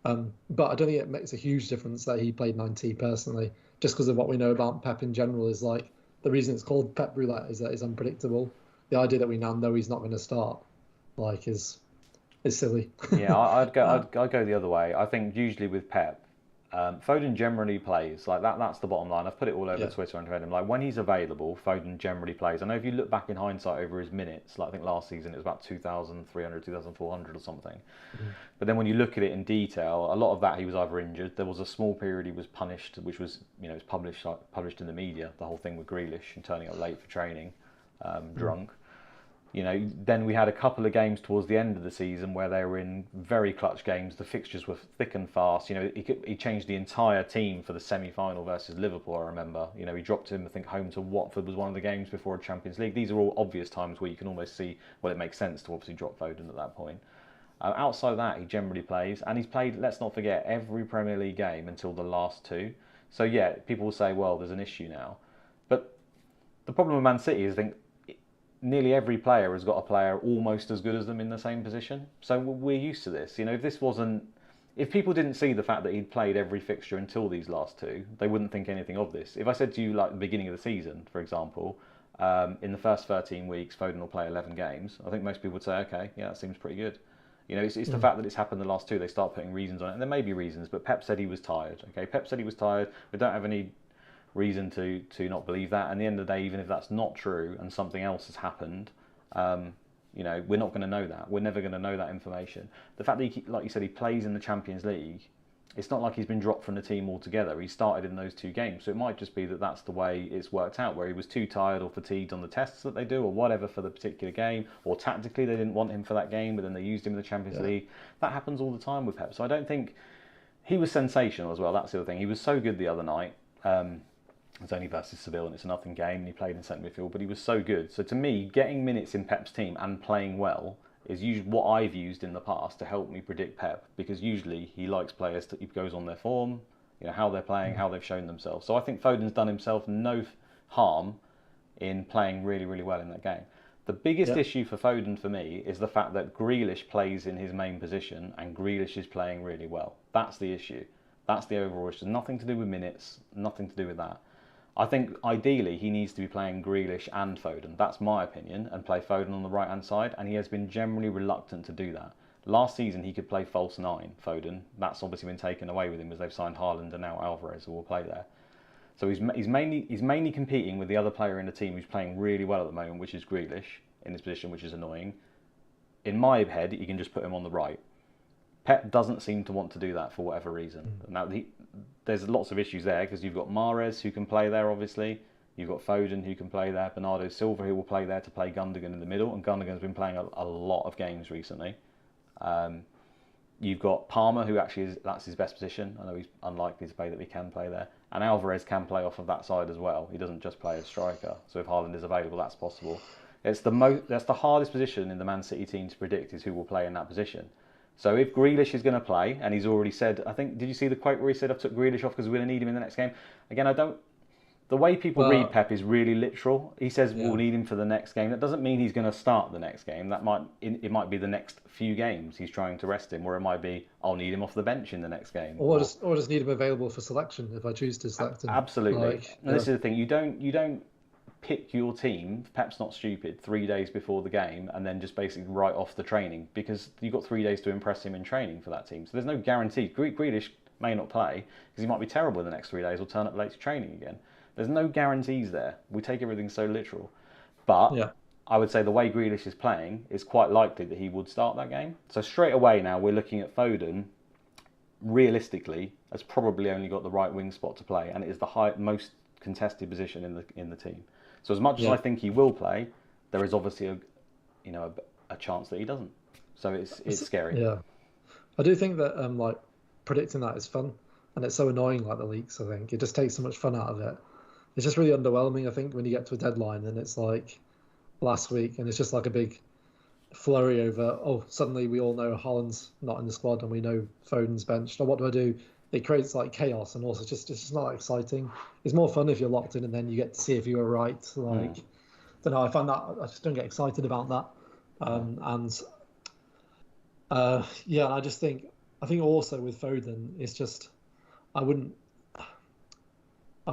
But I don't think it makes a huge difference that he played 90 personally, just because of what we know about Pep in general is the reason it's called Pep Roulette is that it's unpredictable. The idea that we now know he's not going to start, is silly. Yeah, I'd go the other way. I think usually with Pep, Foden generally plays. That's the bottom line. I've put it all over Twitter and Reddit. When he's available, Foden generally plays. I know if you look back in hindsight over his minutes, I think last season it was about 2,300, 2,400 or something. But then when you look at it in detail, a lot of that he was either injured. There was a small period he was punished, which was it was published in the media. The whole thing with Grealish and turning up late for training, drunk. Then we had a couple of games towards the end of the season where they were in very clutch games. The fixtures were thick and fast. He changed the entire team for the semi-final versus Liverpool. I remember. He dropped him. I think home to Watford was one of the games before a Champions League. These are all obvious times where you can almost see, well, it makes sense to obviously drop Foden at that point. Outside of that, he generally plays, and he's played, let's not forget, every Premier League game until the last two. So yeah, people will say, well, there's an issue now. But the problem with Man City is, I think, nearly every player has got a player almost as good as them in the same position. So we're used to this. If people didn't see the fact that he'd played every fixture until these last two, they wouldn't think anything of this. If I said to you, like the beginning of the season, for example, in the first 13 weeks, Foden will play 11 games, I think most people would say, okay, yeah, that seems pretty good. It's the fact that it's happened the last two, they start putting reasons on it. And there may be reasons, but Pep said he was tired. Okay, Pep said he was tired. We don't have any reason to not believe that. And at the end of the day, even if that's not true and something else has happened, we're not going to know that. We're never going to know that information. The fact that, like you said, he plays in the Champions League, it's not like he's been dropped from the team altogether. He started in those two games. So it might just be that that's the way it's worked out, where he was too tired or fatigued on the tests that they do or whatever for the particular game, or tactically they didn't want him for that game, but then they used him in the Champions League. That happens all the time with Pep. So I don't think... He was sensational as well, that's the other thing. He was so good the other night. It's only versus Seville and it's a nothing game, and he played in centre midfield, but he was so good. So to me, getting minutes in Pep's team and playing well is usually what I've used in the past to help me predict Pep, because usually he likes players he goes on their form, how they're playing, how they've shown themselves. So I think Foden's done himself no harm in playing really, really well in that game. The biggest issue for Foden for me is the fact that Grealish plays in his main position and Grealish is playing really well. That's the issue. That's the overall issue. Nothing to do with minutes, nothing to do with that. I think ideally he needs to be playing Grealish and Foden. That's my opinion, and play Foden on the right-hand side, and he has been generally reluctant to do that. Last season he could play false nine, Foden. That's obviously been taken away with him as they've signed Haaland and now Alvarez who will play there. So he's mainly competing with the other player in the team who's playing really well at the moment, which is Grealish in his position, which is annoying. In my head, you can just put him on the right. Pep doesn't seem to want to do that for whatever reason. Now, there's lots of issues there because you've got Mahrez who can play there, obviously. You've got Foden who can play there. Bernardo Silva who will play there to play Gundogan in the middle. And Gundogan's been playing a lot of games recently. You've got Palmer who actually that's his best position. I know he's unlikely to play that he can play there. And Alvarez can play off of that side as well. He doesn't just play as striker. So if Haaland is available, that's possible. That's the hardest position in the Man City team to predict, is who will play in that position. So if Grealish is going to play, and he's already said, I think, did you see the quote where he said, I've took Grealish off because we're going to need him in the next game? Again, the way people read Pep is really literal. He says we'll need him for the next game. That doesn't mean he's going to start the next game. It might be the next few games he's trying to rest him, or it might be I'll need him off the bench in the next game. Or just need him available for selection if I choose to select him. Absolutely. And this is the thing, you don't pick your team, Pep's not stupid, 3 days before the game and then just basically write off the training, because you've got 3 days to impress him in training for that team. So there's no guarantee. Grealish may not play because he might be terrible in the next 3 days or turn up late to training again. There's no guarantees there. We take everything so literal. But I would say the way Grealish is playing, it's quite likely that he would start that game. So straight away now we're looking at Foden, realistically, has probably only got the right wing spot to play, and it is the most contested position in the team. So as much as I think he will play, there is obviously a chance that he doesn't. So it's scary. Yeah, I do think that predicting that is fun, and it's so annoying, like the leaks. I think it just takes so much fun out of it. It's just really underwhelming. I think when you get to a deadline and it's like last week, and it's just like a big flurry over. Suddenly we all know Haaland's not in the squad, and we know Foden's benched. So what do I do? It creates like chaos, and also it's just not exciting. It's more fun if you're locked in and then you get to see if you were right. Don't know. I find that I just don't get excited about that. I just think also with Foden, it's just I'm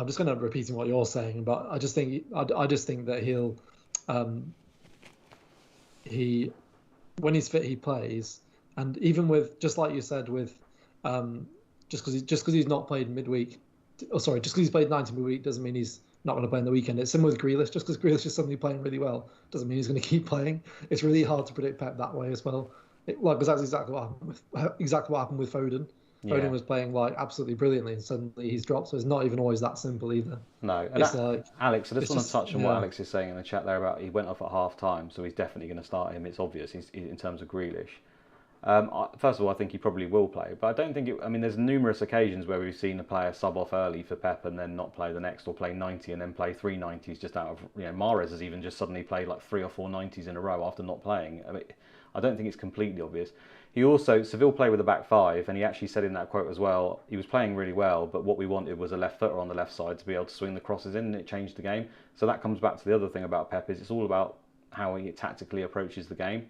just going to repeating what you're saying, but I just think that he'll when he's fit he plays, and even with, just like you said, with just because he's not played midweek, just because he's played 90 midweek doesn't mean he's not going to play in the weekend. It's similar with Grealish. Just because Grealish is suddenly playing really well doesn't mean he's going to keep playing. It's really hard to predict Pep that way as well. Because that's exactly what happened with Foden. Foden was playing like absolutely brilliantly, and suddenly he's dropped. So it's not even always that simple either. No, and It's like Alex, I just it's want to just touch on what Alex is saying in the chat there about he went off at half time, so he's definitely going to start him. It's obvious in terms of Grealish. First of all, I think he probably will play, but I don't think it. I mean, there's numerous occasions where we've seen a player sub off early for Pep and then not play the next, or play 90 and then play 3 90s just out of. Mahrez has even just suddenly played like 3 or 4 90s in a row after not playing. I mean, I don't think it's completely obvious. He also, Seville play with a back five, and he actually said in that quote as well, he was playing really well, but what we wanted was a left footer on the left side to be able to swing the crosses in, and it changed the game. So that comes back to the other thing about Pep, is it's all about how he tactically approaches the game.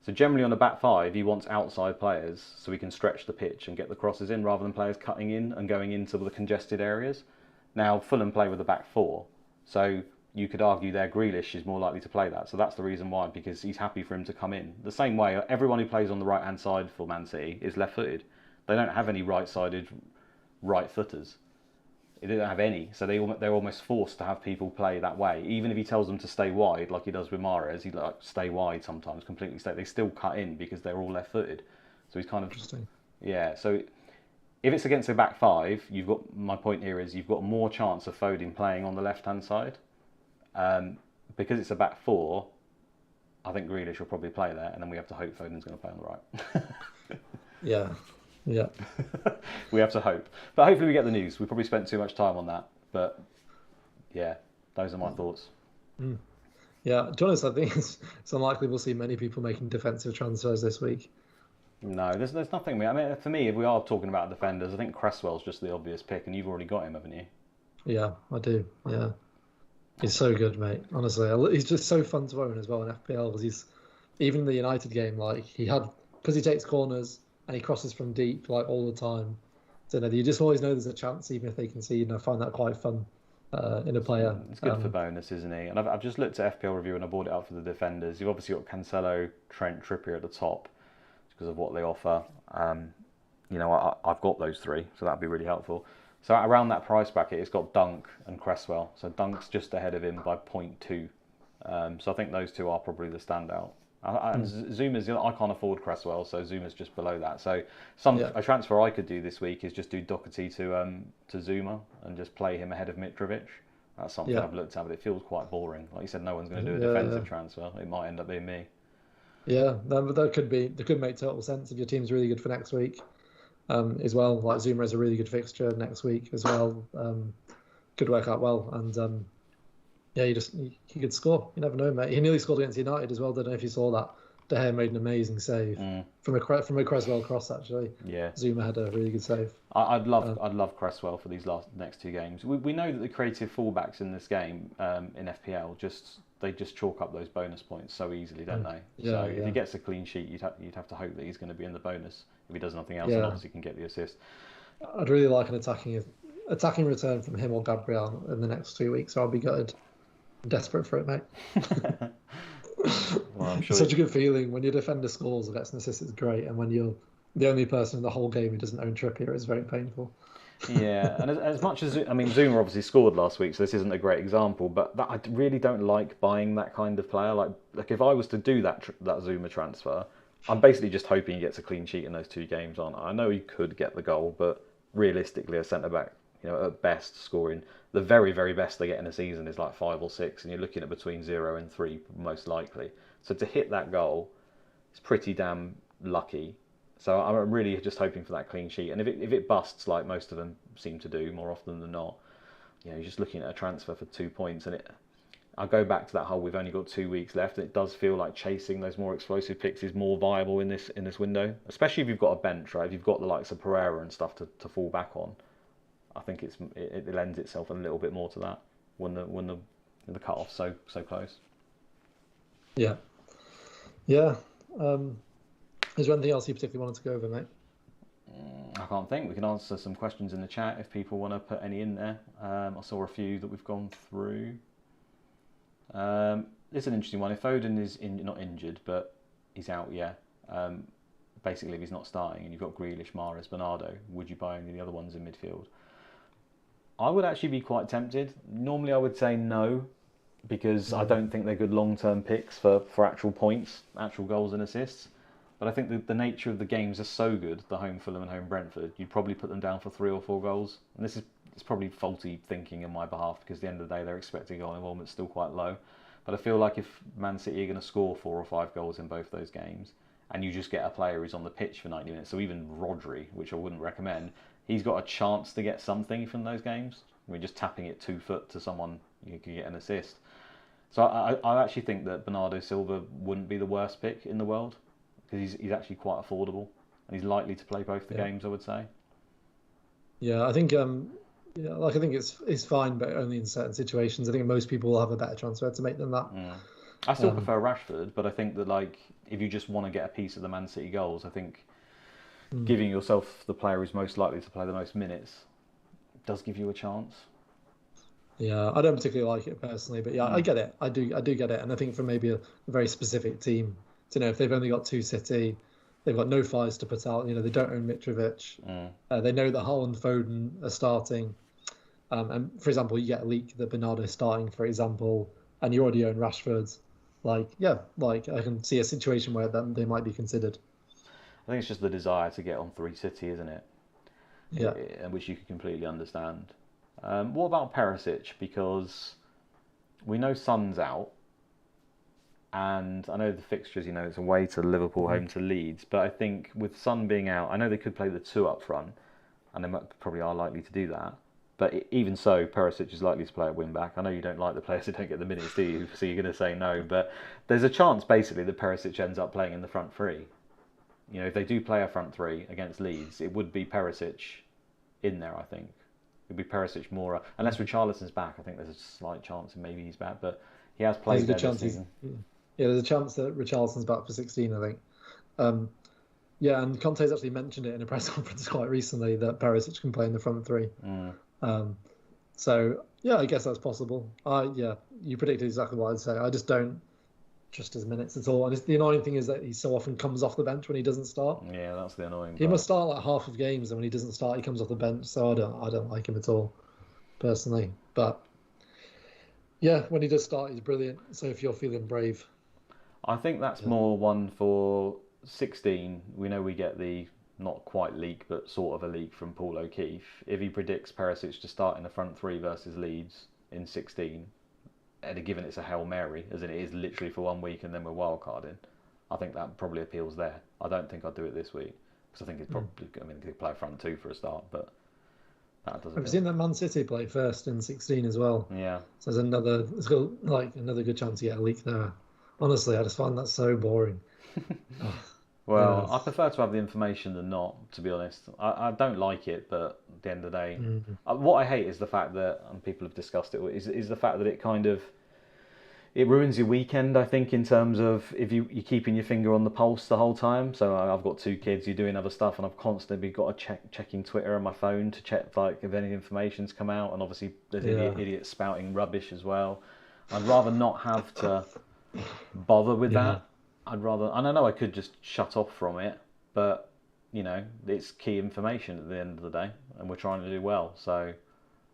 So generally on the back five, he wants outside players so he can stretch the pitch and get the crosses in, rather than players cutting in and going into the congested areas. Now, Fulham play with a back four, so you could argue their Grealish is more likely to play that. So that's the reason why, because he's happy for him to come in. The same way, everyone who plays on the right-hand side for Man City is left-footed. They don't have any right-sided right-footers. They don't have any, so they're almost forced to have people play that way. Even if he tells them to stay wide, like he does with Mahrez, he like stay wide sometimes, completely stay. They still cut in because they're all left-footed. So he's kind of interesting. Yeah. So if it's against a back five, you've got my point here is you've got more chance of Foden playing on the left-hand side. Because it's a back four, I think Grealish will probably play there, and then we have to hope Foden's going to play on the right. Yeah. We have to hope. But hopefully we get the news. We probably spent too much time on that. But yeah, those are my thoughts. Yeah, to be honest, I think it's unlikely we'll see many people making defensive transfers this week. No, there's nothing. I mean, for me, if we are talking about defenders, I think Cresswell's just the obvious pick, and you've already got him, haven't you? Yeah, I do. Yeah. He's so good, mate. Honestly, he's just so fun to own as well in FPL, because he's even in the United game, like because he takes corners and he crosses from deep like all the time. So you just always know there's a chance, even if they can see. I find that quite fun in a player. It's good for bonus, isn't he? And I've just looked at FPL review and I bought it out for the defenders. You've obviously got Cancelo, Trent, Trippier at the top because of what they offer. I've got those three, so that'd be really helpful. So around that price bracket, it's got Dunk and Cresswell. So Dunk's just ahead of him by 0.2. So I think those two are probably the standout. Zuma's, I can't afford Cresswell, so Zuma's just below that. So a transfer I could do this week is just do Doherty to Zuma and just play him ahead of Mitrovic. That's something I've looked at, but it feels quite boring. Like you said, no one's going to do a defensive transfer. It might end up being me. Yeah, that could make total sense if your team's really good for next week. As well, like Zuma is a really good fixture next week as well. Could work out well, and he could score. You never know, mate. He nearly scored against United as well. Don't know if you saw that. De Gea made an amazing save from a Cresswell cross. Actually, Zuma had a really good save. I'd love Cresswell for these next two games. We know that the creative fullbacks in this game in FPL they just chalk up those bonus points so easily, don't they? If he gets a clean sheet, you'd have to hope that he's going to be in the bonus. If he does nothing else, then obviously can get the assist. I'd really like an attacking return from him or Gabriel in the next 2 weeks. So I'll be gutted. I'm desperate for it, mate. Well, I'm sure it's such a good feeling when your defender scores or gets an assist. It's great, and when you're the only person in the whole game who doesn't own Trippier, it's very painful. Yeah, and as much as Zuma obviously scored last week, so this isn't a great example. But I really don't like buying that kind of player. Like if I was to do that Zuma transfer, I'm basically just hoping he gets a clean sheet in those 2 games. I know he could get the goal, but realistically, a centre back, at best scoring the very, very best they get in a season is like 5 or 6, and you're looking at between 0 and 3 most likely. So to hit that goal, it's pretty damn lucky. So I'm really just hoping for that clean sheet. And if it busts, like most of them seem to do more often than not, you're just looking at a transfer for 2 points. And I'll go back to that whole, we've only got 2 weeks left. And it does feel like chasing those more explosive picks is more viable in this window, especially if you've got a bench, right? If you've got the likes of Pereira and stuff to fall back on. I think it lends itself a little bit more to that when the cut-off's so close. Yeah. Is there anything else you particularly wanted to go over, mate? I can't think. We can answer some questions in the chat if people want to put any in there. I saw a few that we've gone through. This is an interesting one. If Foden is not injured, but he's out, basically if he's not starting and you've got Grealish, Mahrez, Bernardo, would you buy any of the other ones in midfield? I would actually be quite tempted. Normally I would say no, because I don't think they're good long-term picks for actual points, actual goals and assists. But I think the nature of the games are so good, the home Fulham and home Brentford, you'd probably put them down for 3 or 4 goals. And this is it's probably faulty thinking on my behalf because at the end of the day their expected goal involvement's still quite low. But I feel like if Man City are going to score 4 or 5 goals in both those games, and you just get a player who's on the pitch for 90 minutes, so even Rodri, which I wouldn't recommend, he's got a chance to get something from those games. We're just tapping it 2 foot to someone who can get an assist. So I actually think that Bernardo Silva wouldn't be the worst pick in the world because he's actually quite affordable and he's likely to play both the games, I would say. Yeah, I think I think it's fine, but only in certain situations. I think most people will have a better transfer to make than that. I still prefer Rashford, but I think that like if you just want to get a piece of the Man City goals, I think giving yourself the player who's most likely to play the most minutes does give you a chance. Yeah, I don't particularly like it personally, but yeah, I get it. I do get it, and I think for maybe a very specific team, to know if they've only got 2 City, they've got no fires to put out. They don't own Mitrovic. They know that Haaland, Foden are starting, and for example, you get a leak that Bernardo's starting, for example, and you already own Rashford. I can see a situation where they might be considered. I think it's just the desire to get on 3 City, isn't it? Yeah, which you can completely understand. What about Perisic? Because we know Son's out, and I know the fixtures, it's away to Liverpool, home to Leeds, but I think with Son being out, I know they could play the 2 up front, and they probably are likely to do that. But even so, Perisic is likely to play at wing-back. I know you don't like the players who don't get the minutes, do you? So you're going to say no, but there's a chance, basically, that Perisic ends up playing in the front 3. If they do play a front 3 against Leeds, it would be Perisic in there, I think. It'd be Perisic more, unless Richarlison's back. I think there's a slight chance that maybe he's back, but he has played there this season. Yeah, there's a chance that Richarlison's back for 16, I think. And Conte's actually mentioned it in a press conference quite recently that Perisic can play in the front 3. So yeah, I guess that's possible. You predicted exactly what I'd say. I just don't trust his minutes at all. And the annoying thing is that he so often comes off the bench when he doesn't start. Yeah, that's the annoying part. He must start like half of games, and when he doesn't start, he comes off the bench. So I don't like him at all, personally. But yeah, when he does start, he's brilliant. So if you're feeling brave, I think that's more one for 16. We know we get the not quite leak, but sort of a leak from Paul O'Keefe. If he predicts Perisic to start in the front 3 versus Leeds in 16, and given it's a Hail Mary, as in it is literally for 1 week and then we're wildcarding, I think that probably appeals there. I don't think I'd do it this week, because I think it's probably, they could play front 2 for a start, but that doesn't. I've seen that Man City play first in 16 as well. Yeah. So it's got another good chance to get a leak there. Honestly, I just find that so boring. Well, I prefer to have the information than not, to be honest. I don't like it, but at the end of the day, what I hate is the fact that, and people have discussed it, is the fact that it ruins your weekend, I think, in terms of if you're keeping your finger on the pulse the whole time. So I've got 2 kids, you're doing other stuff, and I've constantly got to checking Twitter on my phone to check if any information's come out, and obviously there's idiots spouting rubbish as well. I'd rather not have to bother with that. I'd rather, and I know I could just shut off from it, but it's key information at the end of the day, and we're trying to do well. So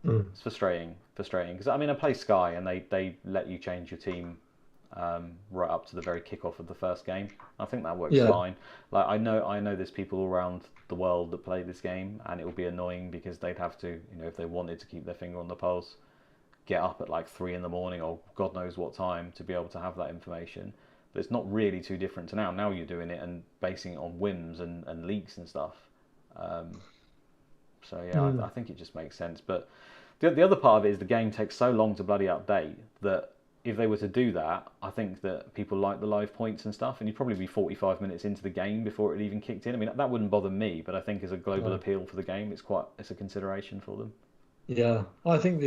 it's frustrating because I play Sky and they let you change your team right up to the very kickoff of the first game. I think that works fine. Like I know there's people all around the world that play this game, and it will be annoying because they'd have to, if they wanted to keep their finger on the pulse, get up at like 3 a.m. or God knows what time to be able to have that information. But it's not really too different to now. Now you're doing it and basing it on whims and leaks and stuff. I think it just makes sense. But the other part of it is the game takes so long to bloody update that if they were to do that, I think that people like the live points and stuff, and you'd probably be 45 minutes into the game before it even kicked in. That wouldn't bother me, but I think as a global appeal for the game, it's a consideration for them. Yeah, I think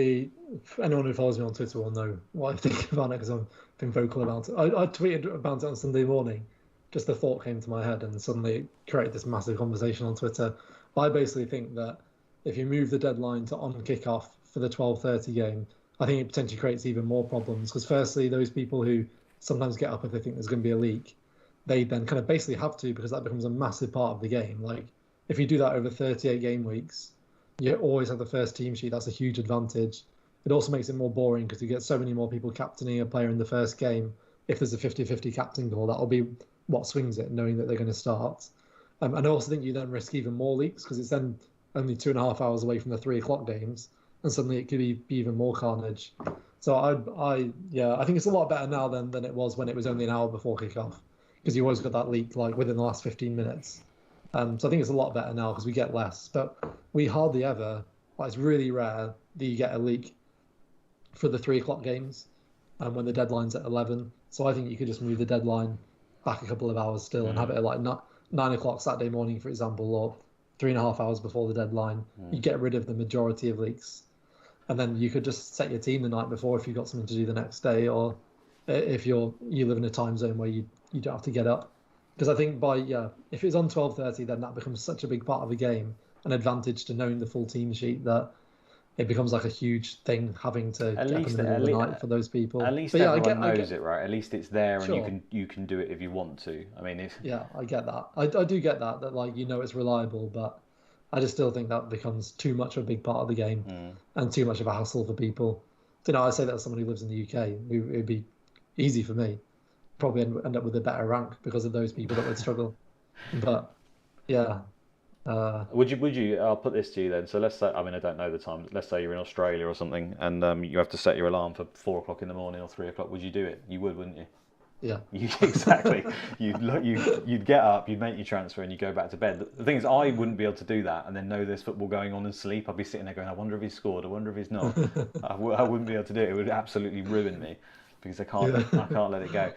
anyone who follows me on Twitter will know what I think about it because I've been vocal about it. I tweeted about it on Sunday morning. Just the thought came to my head and suddenly it created this massive conversation on Twitter. I basically think that if you move the deadline to on kickoff for the 12:30 game, I think it potentially creates even more problems because firstly, those people who sometimes get up if they think there's going to be a leak, they then kind of basically have to because that becomes a massive part of the game. Like if you do that over 38 game weeks, you always have the first team sheet. That's a huge advantage. It also makes it more boring because you get so many more people captaining a player in the first game. If there's a 50-50 captain goal, that'll be what swings it, knowing that they're going to start. And I also think you then risk even more leaks because it's then only 2.5 hours away from the 3 o'clock games, and suddenly it could be even more carnage. So I think it's a lot better now than it was when it was only an hour before kickoff, because you always got that leak like within the last 15 minutes. So I think it's a lot better now because we get less, but we hardly ever. Like, it's really rare that you get a leak for the 3 o'clock games, when the deadline's at 11. So I think you could just move the deadline back a couple of hours still and have it at like 9 o'clock Saturday morning, for example, or 3.5 hours before the deadline. You get rid of the majority of leaks, and then you could just set your team the night before if you've got something to do the next day, or if you live in a time zone where you don't have to get up. Because I think if it's on 12:30, then that becomes such a big part of the game, an advantage to knowing the full team sheet, that it becomes like a huge thing having to get up in the middle of the night for those people. At least everyone knows it, right? At least it's there, Sure. and you can do it if you want to. I mean, I get that. I do get that like it's reliable, but I just still think that becomes too much of a big part of the game and too much of a hassle for people. I say that as someone who lives in the UK, it'd be easy for me. Probably end up with a better rank because of those people that would struggle. But yeah. Would you? I'll put this to you then. So let's say, I mean, I don't know the time. Let's say you're in Australia or something, and you have to set your alarm for 4 o'clock in the morning or 3 o'clock. Would you do it? You would, wouldn't you? Yeah. Exactly. You'd get up, you'd make your transfer, and you go back to bed. The thing is, I wouldn't be able to do that and then know there's football going on and sleep. I'd be sitting there going, I wonder if he's scored. I wonder if he's not. I wouldn't be able to do it. It would absolutely ruin me, because I can't let it go.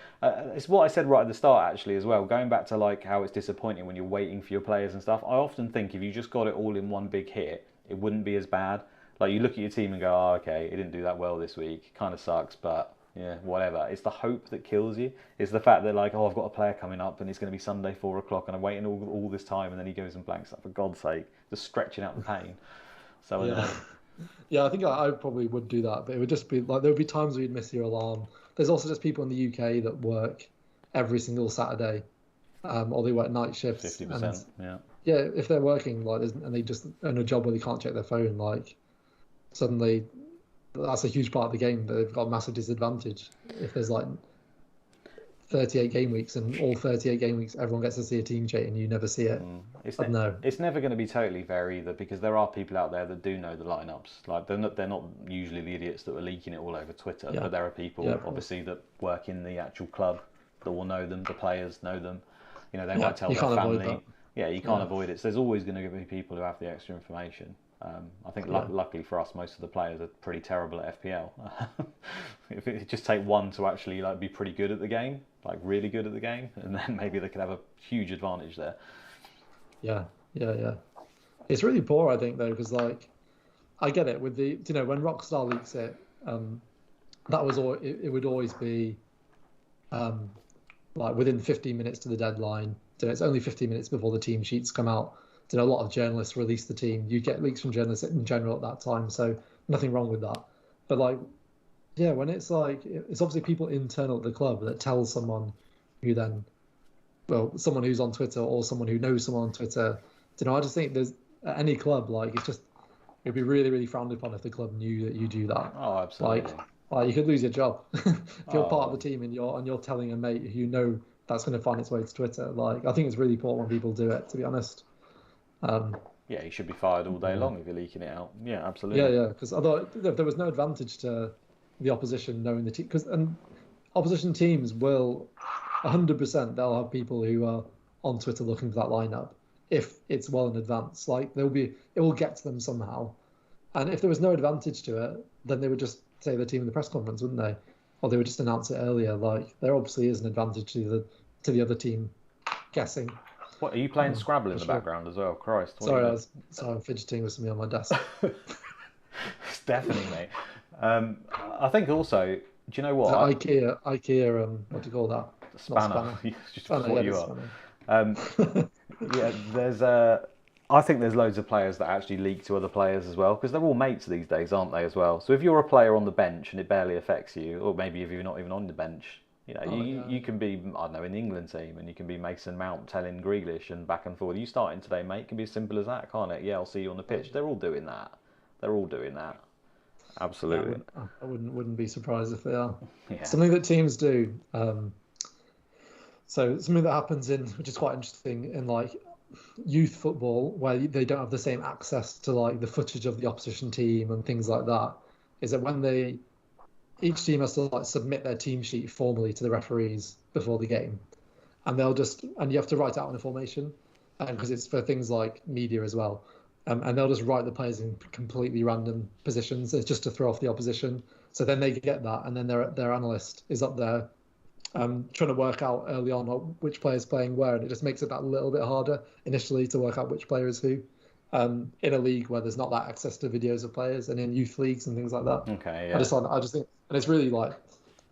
It's what I said right at the start, actually, as well. Going back to like how it's disappointing when you're waiting for your players and stuff. I often think if you just got it all in one big hit, it wouldn't be as bad. Like, you look at your team and go, oh, okay, it didn't do that well this week. Kind of sucks, but yeah, whatever. It's the hope that kills you. It's the fact that, like, oh, I've got a player coming up and it's going to be Sunday 4 o'clock and I'm waiting all this time, and then he goes and blanks up. For God's sake, just stretching out the pain. So annoying. Yeah, I think I probably would do that, but it would just be like there would be times where you'd miss your alarm. There's also just people in the UK that work every single Saturday, or they work night shifts. 50%, yeah. Yeah, if they're working and they just earn a job where they can't check their phone, like, suddenly that's a huge part of the game. They've got a massive disadvantage if there's like 38 game weeks, and all 38 game weeks everyone gets to see a team sheet and you never see it. It's never going to be totally fair either, because there are people out there that do know the lineups. Like, they're not usually the idiots that are leaking it all over Twitter, but there are people obviously that work in the actual club that will know them. The players know them. They might tell their family. Yeah, you can't avoid it. So there's always going to be people who have the extra information. I think luckily for us, most of the players are pretty terrible at FPL. If it just take one to actually like be pretty good at the game, like really good at the game, and then maybe they could have a huge advantage there. Yeah. It's really poor, I think, though, because like I get it with the when Rockstar leaks it, that was it would always be like within 15 minutes to the deadline. It's only 15 minutes before the team sheets come out. A lot of journalists release the team. You get leaks from journalists in general at that time, so nothing wrong with that. But like, yeah, when it's like, it's obviously people internal at the club that tell someone who then, someone who's on Twitter or someone who knows someone on Twitter. I just think there's at any club, like, it'd be really, really frowned upon if the club knew that you do that. Oh, absolutely. Like you could lose your job if you're part of the team and you're telling a mate who you know that's going to find its way to Twitter. Like, I think it's really poor when people do it, to be honest. Yeah, you should be fired all day long if you're leaking it out. Yeah, absolutely. Yeah, because although there was no advantage to the opposition knowing the team, and opposition teams will 100% they'll have people who are on Twitter looking for that lineup if it's well in advance. Like, it will get to them somehow, and if there was no advantage to it, then they would just say the team in the press conference, wouldn't they? Or they would just announce it earlier. Like, there obviously is an advantage to the other team guessing. What, are you playing Scrabble in the background as well? Christ. Sorry, I'm fidgeting with something on my desk. It's deafening, mate. I think also, do you know what? IKEA, what do you call that? Spanner. Just spanner, what you are. Yeah, I think there's loads of players that actually leak to other players as well, because they're all mates these days, aren't they, as well? So if you're a player on the bench and it barely affects you, or maybe if you're not even on the bench, you can be, I don't know, in the England team, and you can be Mason Mount telling Grealish and back and forth, you starting today, mate? It can be as simple as that, can't it? Yeah, I'll see you on the pitch. They're all doing that. Absolutely. I wouldn't be surprised if they are. Yeah. Something that teams do. So something that happens which is quite interesting in like youth football, where they don't have the same access to like the footage of the opposition team and things like that, is that each team has to like submit their team sheet formally to the referees before the game, and and you have to write out in a formation, because it's for things like media as well, and they'll just write the players in completely random positions. It's just to throw off the opposition. So then they get that, and then their analyst is up there trying to work out early on which player's playing where, and it just makes it that little bit harder initially to work out which player is who. In a league where there's not that access to videos of players, and in youth leagues and things like that. Okay, yeah. I just think, and it's really like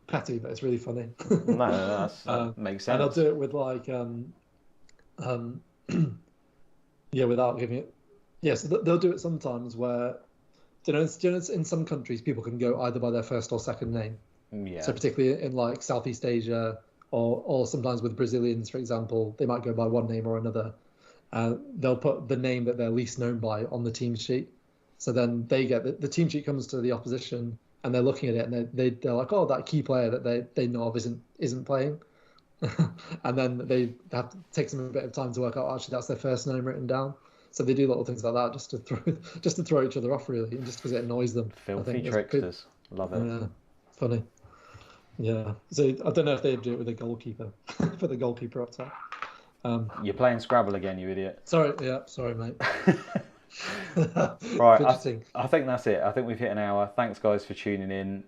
petty, but it's really funny. No, that makes sense. And I'll do it with like, without giving it. Yeah, so they'll do it sometimes where, in some countries people can go either by their first or second name. Yeah. So particularly in like Southeast Asia, or sometimes with Brazilians, for example, they might go by one name or another. They'll put the name that they're least known by on the team sheet. So then they get the team sheet comes to the opposition, and they're looking at it, and they're like, oh, that key player that they know of isn't playing. And then they have to take them a bit of time to work out, actually that's their first name written down. So they do little things like that just to throw each other off, really, and just because it annoys them. Filthy tricksters. Love it. Yeah, funny. Yeah. So I don't know if they'd do it with a goalkeeper, for the goalkeeper up top. You're playing Scrabble again, you idiot. Sorry, mate. Right, I think that's it. I think we've hit an hour. Thanks, guys, for tuning in.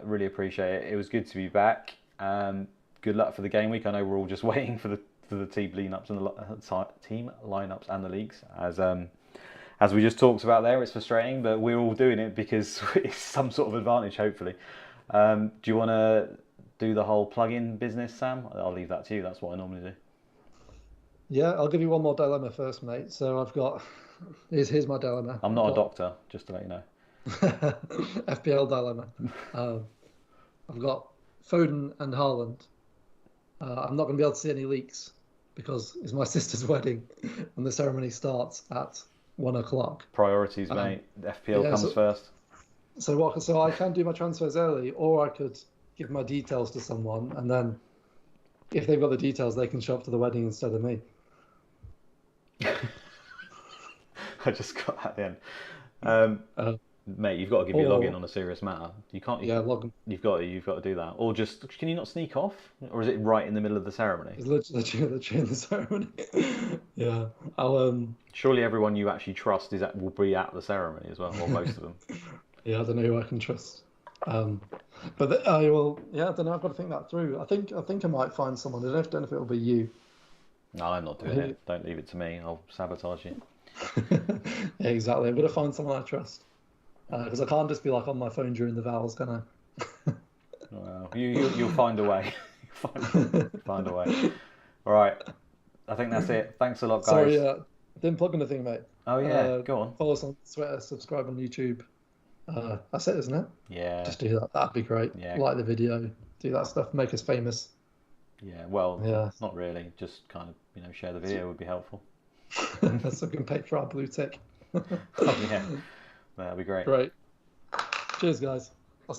Really appreciate it. It was good to be back. Good luck for the game week. I know we're all just waiting for the team lineups and the leagues. As we just talked about there, it's frustrating, but we're all doing it because it's some sort of advantage, hopefully. Do you want to do the whole plug-in business, Sam? I'll leave that to you. That's what I normally do. Yeah, I'll give you one more dilemma first, mate. So I've got... Here's my dilemma. I'm not a doctor, just to let you know. FPL dilemma. I've got Foden and Haaland. I'm not going to be able to see any leaks because it's my sister's wedding and the ceremony starts at 1:00. Priorities, mate. FPL comes first. So I can do my transfers early, or I could give my details to someone, and then if they've got the details, they can show up to the wedding instead of me. I just got that in. Mate, you've got to give your login on a serious matter. You can't. Log in. You've got to do that. Or just, can you not sneak off? Or is it right in the middle of the ceremony? It's literally in the ceremony. Yeah. Surely everyone you actually trust will be at the ceremony as well, or most of them. Yeah, I don't know who I can trust. But I will. Yeah, I don't know. I've got to think that through. I think I might find someone. I don't know if it'll be you. No, I'm not doing it. Don't leave it to me. I'll sabotage you. Yeah, exactly. I'm going to find someone I trust. Because I can't just be like on my phone during the vows, can I? Well, you'll find a way. Find a way. All right. I think that's it. Thanks a lot, guys. Sorry, didn't plug anything, mate. Oh, yeah. Go on. Follow us on Twitter, subscribe on YouTube. That's it, isn't it? Yeah. Just do that. That'd be great. Yeah. Like the video. Do that stuff. Make us famous. Yeah. Well, not really. Just kind of, share the video would be helpful. So we can pay for our blue tick. Oh, yeah. That'd be great. Great. Cheers, guys.